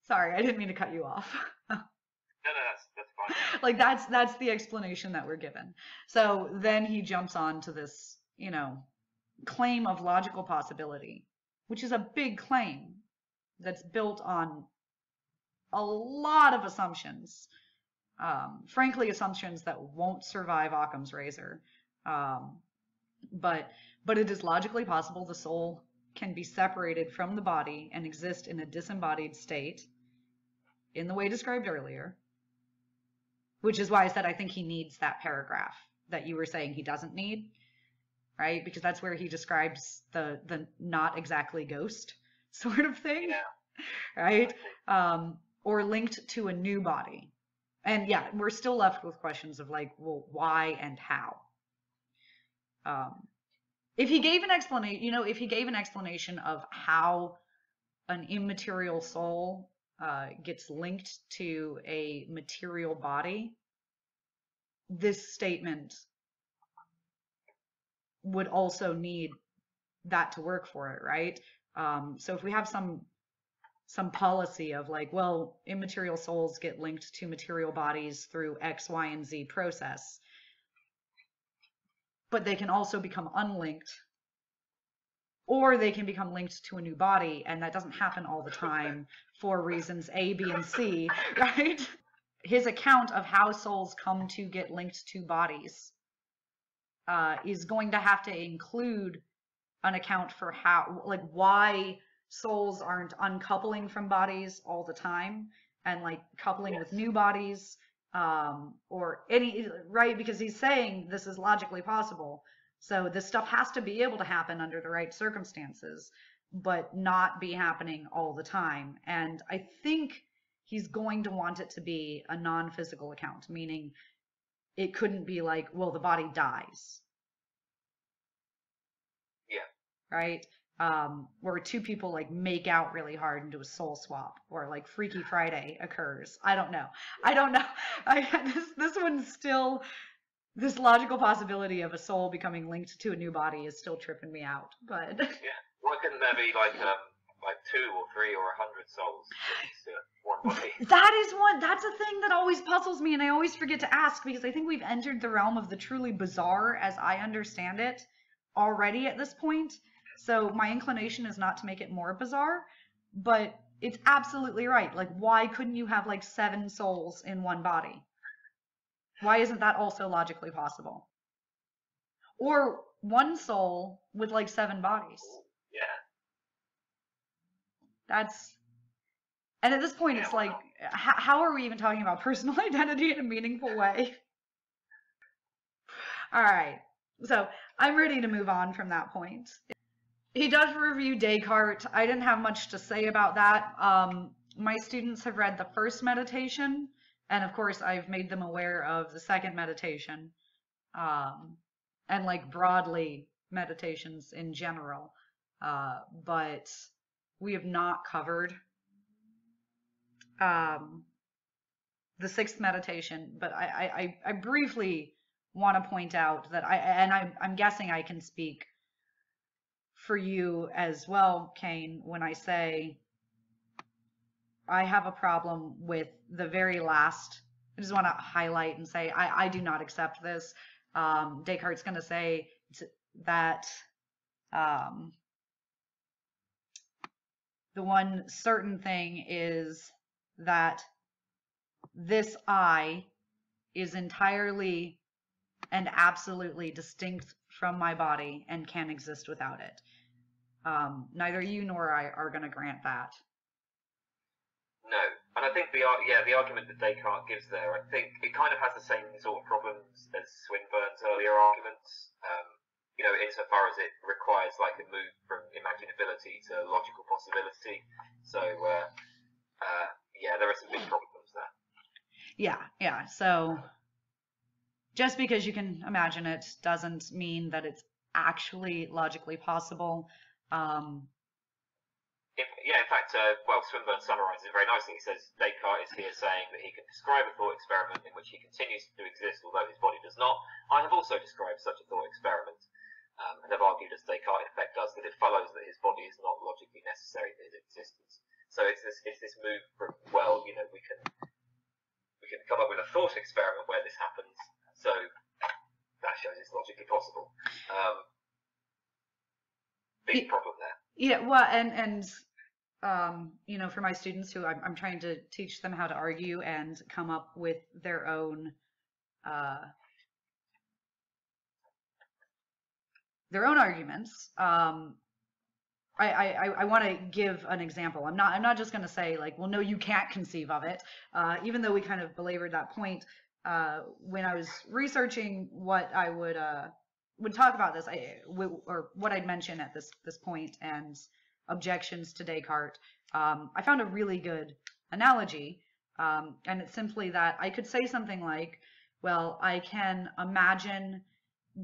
Sorry, I didn't mean to cut you off. No, that's fine. Like that's the explanation that we're given. So then he jumps on to this, you know, claim of logical possibility, which is a big claim that's built on a lot of assumptions. Frankly, assumptions that won't survive Occam's razor. But it is logically possible the soul can be separated from the body and exist in a disembodied state in the way described earlier, which is why I said I think he needs that paragraph that you were saying he doesn't need, right? Because that's where he describes the not exactly ghost sort of thing, yeah. Right? Or linked to a new body. And yeah, we're still left with questions of like, well, why and how? If he gave an explanation, you know, if he gave an explanation of how an immaterial soul gets linked to a material body, this statement would also need that to work for it, right? So if we have some policy of like, well, immaterial souls get linked to material bodies through X, Y, and Z process, but they can also become unlinked, or they can become linked to a new body, and that doesn't happen all the time for reasons A, B, and C, right? His account of how souls come to get linked to bodies is going to have to include an account for how, like, why souls aren't uncoupling from bodies all the time and like coupling with new bodies, or any, right? Because he's saying this is logically possible. So this stuff has to be able to happen under the right circumstances, but not be happening all the time. And I think he's going to want it to be a non-physical account, meaning it couldn't be like, well, the body dies. Yeah. Right? Where two people like make out really hard and do a soul swap, or like Freaky Friday occurs. I don't know. This one's still, this logical possibility of a soul becoming linked to a new body is still tripping me out. But yeah, why couldn't there be like 2 or 3 or 100 souls to one body? That's a thing that always puzzles me, and I always forget to ask, because I think we've entered the realm of the truly bizarre, as I understand it, already at this point. So my inclination is not to make it more bizarre, but it's absolutely right. Like, why couldn't you have like 7 souls in one body? Why isn't that also logically possible? Or one soul with like 7 bodies? Yeah. And at this point, it's like, how are we even talking about personal identity in a meaningful way? All right, so I'm ready to move on from that point. He does review Descartes. I didn't have much to say about that. My students have read the first meditation, and of course I've made them aware of the second meditation, and like broadly meditations in general, but we have not covered the 6th meditation. But I briefly want to point out that I'm guessing I can speak for you as well, Kane, when I say I have a problem with the very last. I just want to highlight and say I do not accept this. Descartes' going to say that the one certain thing is that this I is entirely and absolutely distinct from my body and can exist without it. Neither you nor I are going to grant that. No, And I think the argument that Descartes gives there, I think it kind of has the same sort of problems as Swinburne's earlier arguments. Insofar as it requires like a move from imaginability to logical possibility. So there are some big problems there. Yeah. So just because you can imagine it doesn't mean that it's actually logically possible. In fact, Swinburne summarizes it very nicely. He says Descartes is here saying that he can describe a thought experiment in which he continues to exist, although his body does not. I have also described such a thought experiment, and have argued, as Descartes in effect does, that it follows that his body is not logically necessary to his existence. So it's this move from, we can come up with a thought experiment where this happens, so that shows it's logically possible. Big problem there. Yeah, well, and for my students who I'm trying to teach them how to argue and come up with their own arguments. I want to give an example. I'm not just going to say like, well, no, you can't conceive of it. Even though we kind of belabored that point when I was researching what I would talk about this, or what I'd mention at this point and objections to Descartes. I found a really good analogy, and it's simply that I could say something like, well, I can imagine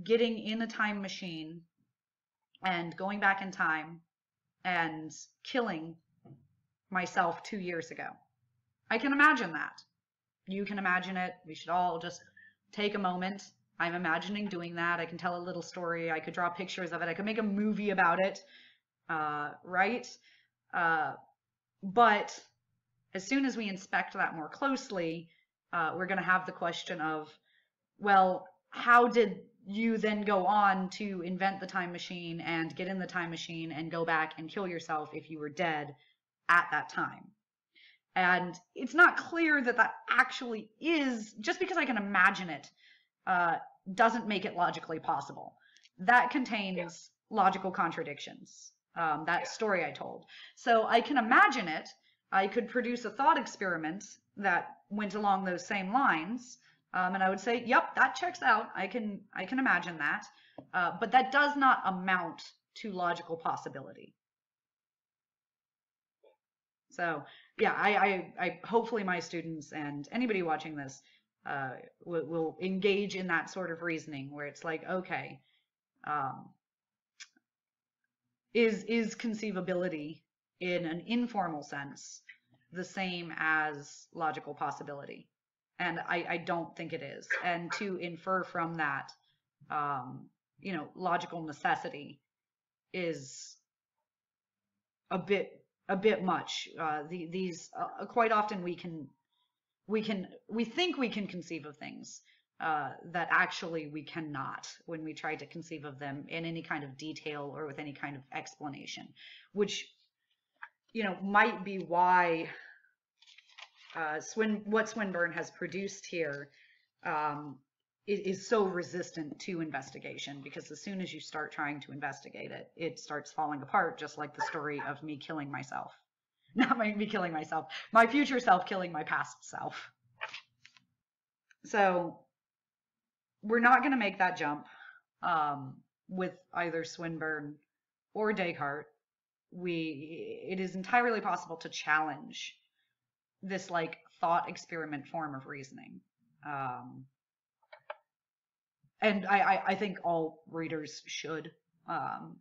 getting in a time machine and going back in time and killing myself 2 years ago. I can imagine that. You can imagine it. We should all just take a moment. I'm imagining doing that. I can tell a little story. I could draw pictures of it. I could make a movie about it, right? But as soon as we inspect that more closely, we're going to have the question of, well, how did you then go on to invent the time machine and get in the time machine and go back and kill yourself if you were dead at that time? And it's not clear that that actually is, just because I can imagine it, doesn't make it logically possible. That contains logical contradictions, that story I told. So I can imagine it. I could produce a thought experiment that went along those same lines, and I would say, yep, that checks out. I can imagine that, but that does not amount to logical possibility. So yeah, I hopefully my students and anybody watching this will engage in that sort of reasoning where it's like, okay, is conceivability in an informal sense the same as logical possibility? And I don't think it is. And to infer from that, logical necessity is a bit much. These quite often we think we can conceive of things that actually we cannot when we try to conceive of them in any kind of detail or with any kind of explanation, which might be why what Swinburne has produced here is so resistant to investigation, because as soon as you start trying to investigate it, it starts falling apart, just like the story of me killing myself. Not me killing myself, my future self killing my past self. So we're not going to make that jump with either Swinburne or Descartes. It is entirely possible to challenge this like thought experiment form of reasoning. And I think all readers should.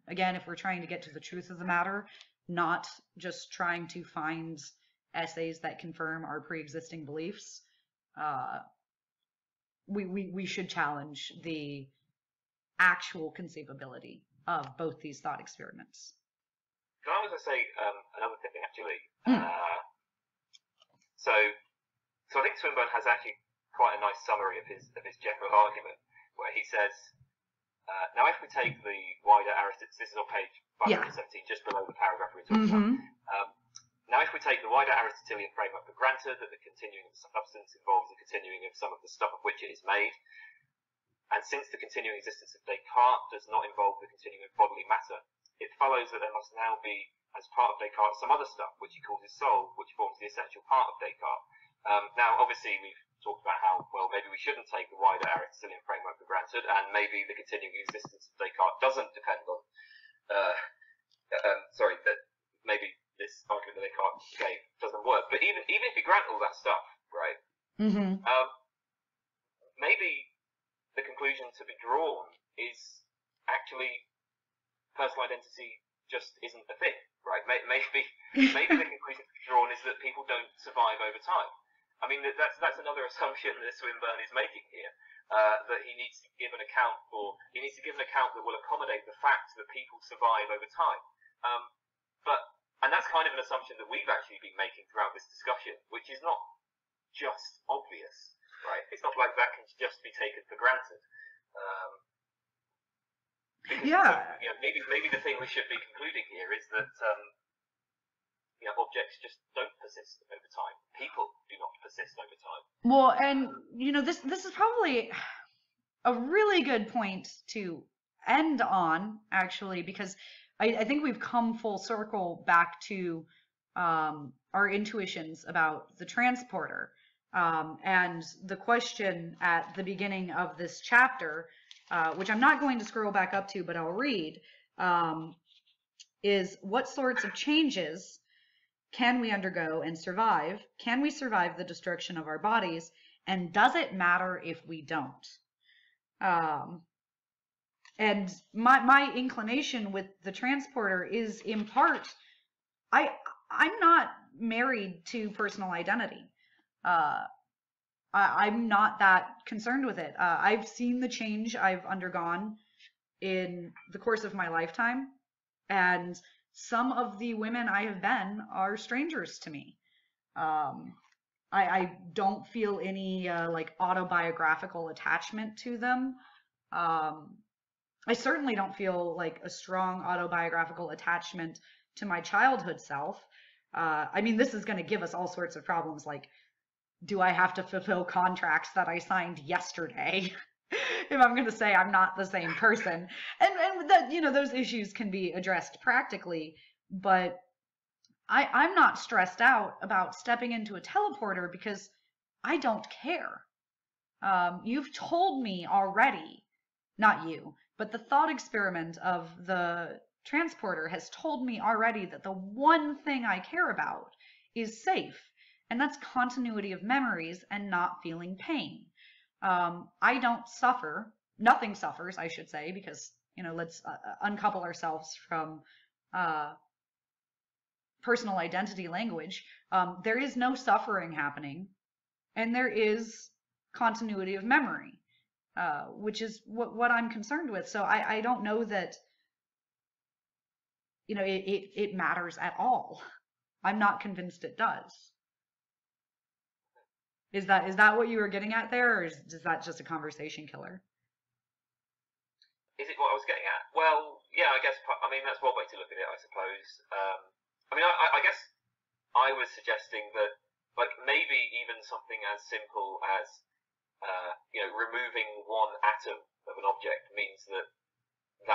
Again, if we're trying to get to the truth of the matter, not just trying to find essays that confirm our pre-existing beliefs, we should challenge the actual conceivability of both these thought experiments. Can I also say another thing, actually? So I think Swinburne has actually quite a nice summary of his general argument, where he says, now if we take the wider Aristotelian, this is on page 517, just below the paragraph we're talking about. Now if we take the wider Aristotelian framework for granted that the continuing of substance involves the continuing of some of the stuff of which it is made, and since the continuing existence of Descartes does not involve the continuing of bodily matter, it follows that there must now be as part of Descartes some other stuff, which he calls his soul, which forms the essential part of Descartes. Now, obviously, we've talked about how, well, maybe we shouldn't take the wider Aristotelian framework for granted, and maybe the continuing existence of Descartes doesn't depend on, that maybe this argument that Descartes gave doesn't work. But even if you grant all that stuff, right, maybe the conclusion to be drawn is actually personal identity just isn't a thing, right? Maybe the conclusion to be drawn is that people don't survive over time. I mean, that's another assumption that Swinburne is making here, that he needs to give an account that will accommodate the fact that people survive over time. And that's kind of an assumption that we've actually been making throughout this discussion, which is not just obvious, right? It's not like that can just be taken for granted. Maybe the thing we should be concluding here is that objects just don't persist over time. People do not persist over time. Well, and this is probably a really good point to end on, actually, because I think we've come full circle back to our intuitions about the transporter. And the question at the beginning of this chapter, which I'm not going to scroll back up to, but I'll read, is what sorts of changes can we undergo and survive? Can we survive the destruction of our bodies? And does it matter if we don't? And my inclination with the transporter is, in part, I'm not married to personal identity. I'm not that concerned with it. I've seen the change I've undergone in the course of my lifetime, and some of the women I have been are strangers to me. I don't feel any like autobiographical attachment to them. I certainly don't feel like a strong autobiographical attachment to my childhood self. I mean, this is going to give us all sorts of problems, like, do I have to fulfill contracts that I signed yesterday if I'm going to say I'm not the same person? And that, those issues can be addressed practically, but I'm not stressed out about stepping into a teleporter because I don't care. You've told me already, not you, but the thought experiment of the transporter has told me already that the one thing I care about is safe. And that's continuity of memories and not feeling pain. I don't suffer. Nothing suffers, I should say, because, let's uncouple ourselves from personal identity language. There is no suffering happening, and there is continuity of memory, which is what I'm concerned with. So I don't know that, it matters at all. I'm not convinced it does. Is that what you were getting at there, or is that just a conversation killer? Is it what I was getting at? Well, yeah, I guess, that's one way to look at it, I suppose. I guess I was suggesting that, like, maybe even something as simple as, removing one atom of an object means that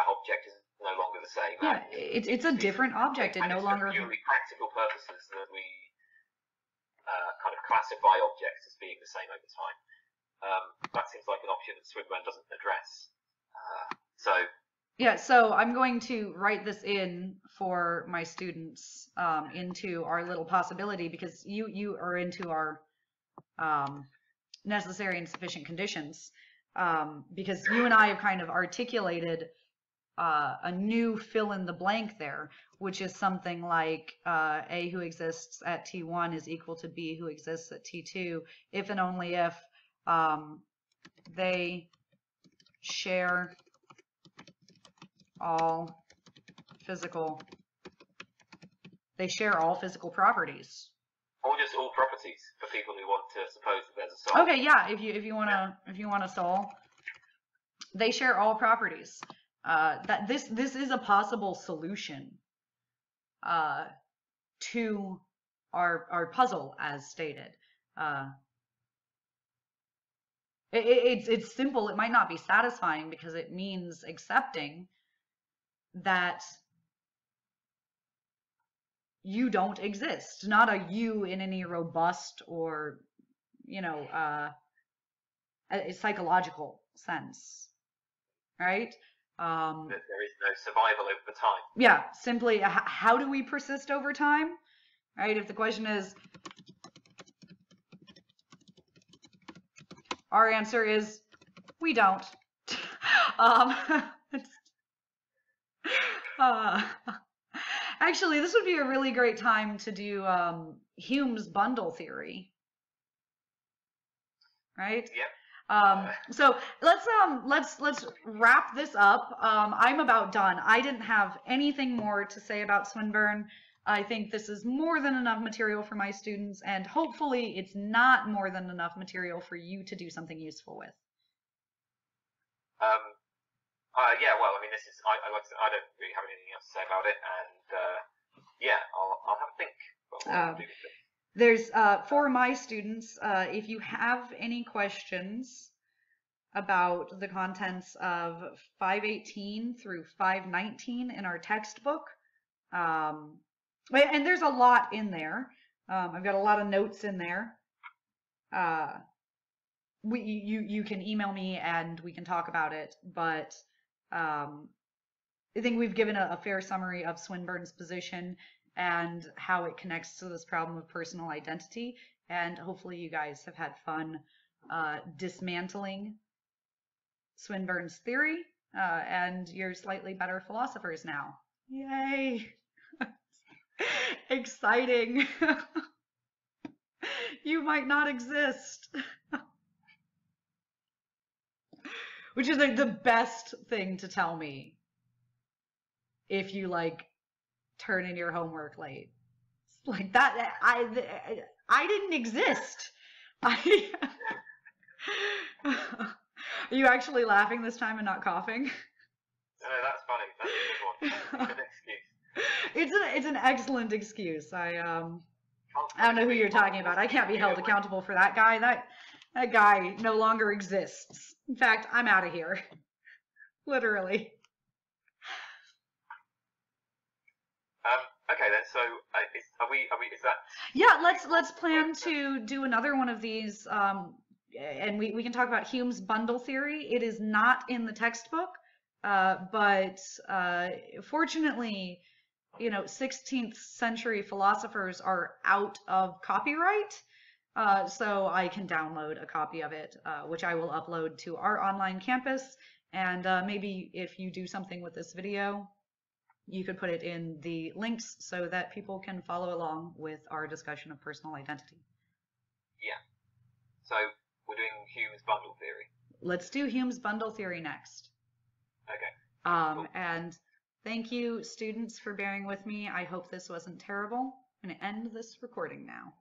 object is no longer the same. Yeah, it's a different object. It no longer... for purely practical purposes that we kind of classify objects as being the same over time. That seems like an option that Swinburne doesn't address. So I'm going to write this in for my students into our little possibility, because you are into our necessary and sufficient conditions, because you and I have kind of articulated a new fill in the blank there, which is something like A who exists at T1 is equal to B who exists at T2 if and only if they share all physical properties. Or just all properties for people who want to suppose that there's a soul. Okay, yeah, if you want a soul, they share all properties. That this is a possible solution to our puzzle, as stated. It's simple. It might not be satisfying because it means accepting that you don't exist, not a you in any robust or, you know, a psychological sense, right? There is no survival over time. Yeah, simply, how do we persist over time, right? If the question is, our answer is, we don't. Actually, this would be a really great time to do Hume's bundle theory, right? Yep. So let's wrap this up. I'm about done. I didn't have anything more to say about Swinburne. I think this is more than enough material for my students, and hopefully it's not more than enough material for you to do something useful with. Yeah, well, I mean, this is, like I said, I don't really have anything else to say about it, and yeah, I'll have a think about what I'll do with it. There's, for my students, if you have any questions about the contents of 518 through 519 in our textbook, and there's a lot in there. I've got a lot of notes in there. You can email me and we can talk about it, but I think we've given a fair summary of Swinburne's position and how it connects to this problem of personal identity, and hopefully you guys have had fun dismantling Swinburne's theory, and you're slightly better philosophers now. Yay! Exciting! You might not exist. Which is like the best thing to tell me if you like turn in your homework late. It's like that, I didn't exist. Are you actually laughing this time and not coughing? No, that's funny. That's a good one. Good excuse. It's an excellent excuse. I don't know who you're talking about. I can't be held accountable for that guy. That guy no longer exists. In fact, I'm out of here. Literally. Okay then. So, is that? Yeah, let's plan to do another one of these, and we can talk about Hume's bundle theory. It is not in the textbook, but fortunately, 16th century philosophers are out of copyright. So I can download a copy of it, which I will upload to our online campus. And maybe if you do something with this video, you could put it in the links so that people can follow along with our discussion of personal identity. Yeah. So we're doing Hume's bundle theory. Let's do Hume's bundle theory next. Okay. Cool. And thank you, students, for bearing with me. I hope this wasn't terrible. I'm going to end this recording now.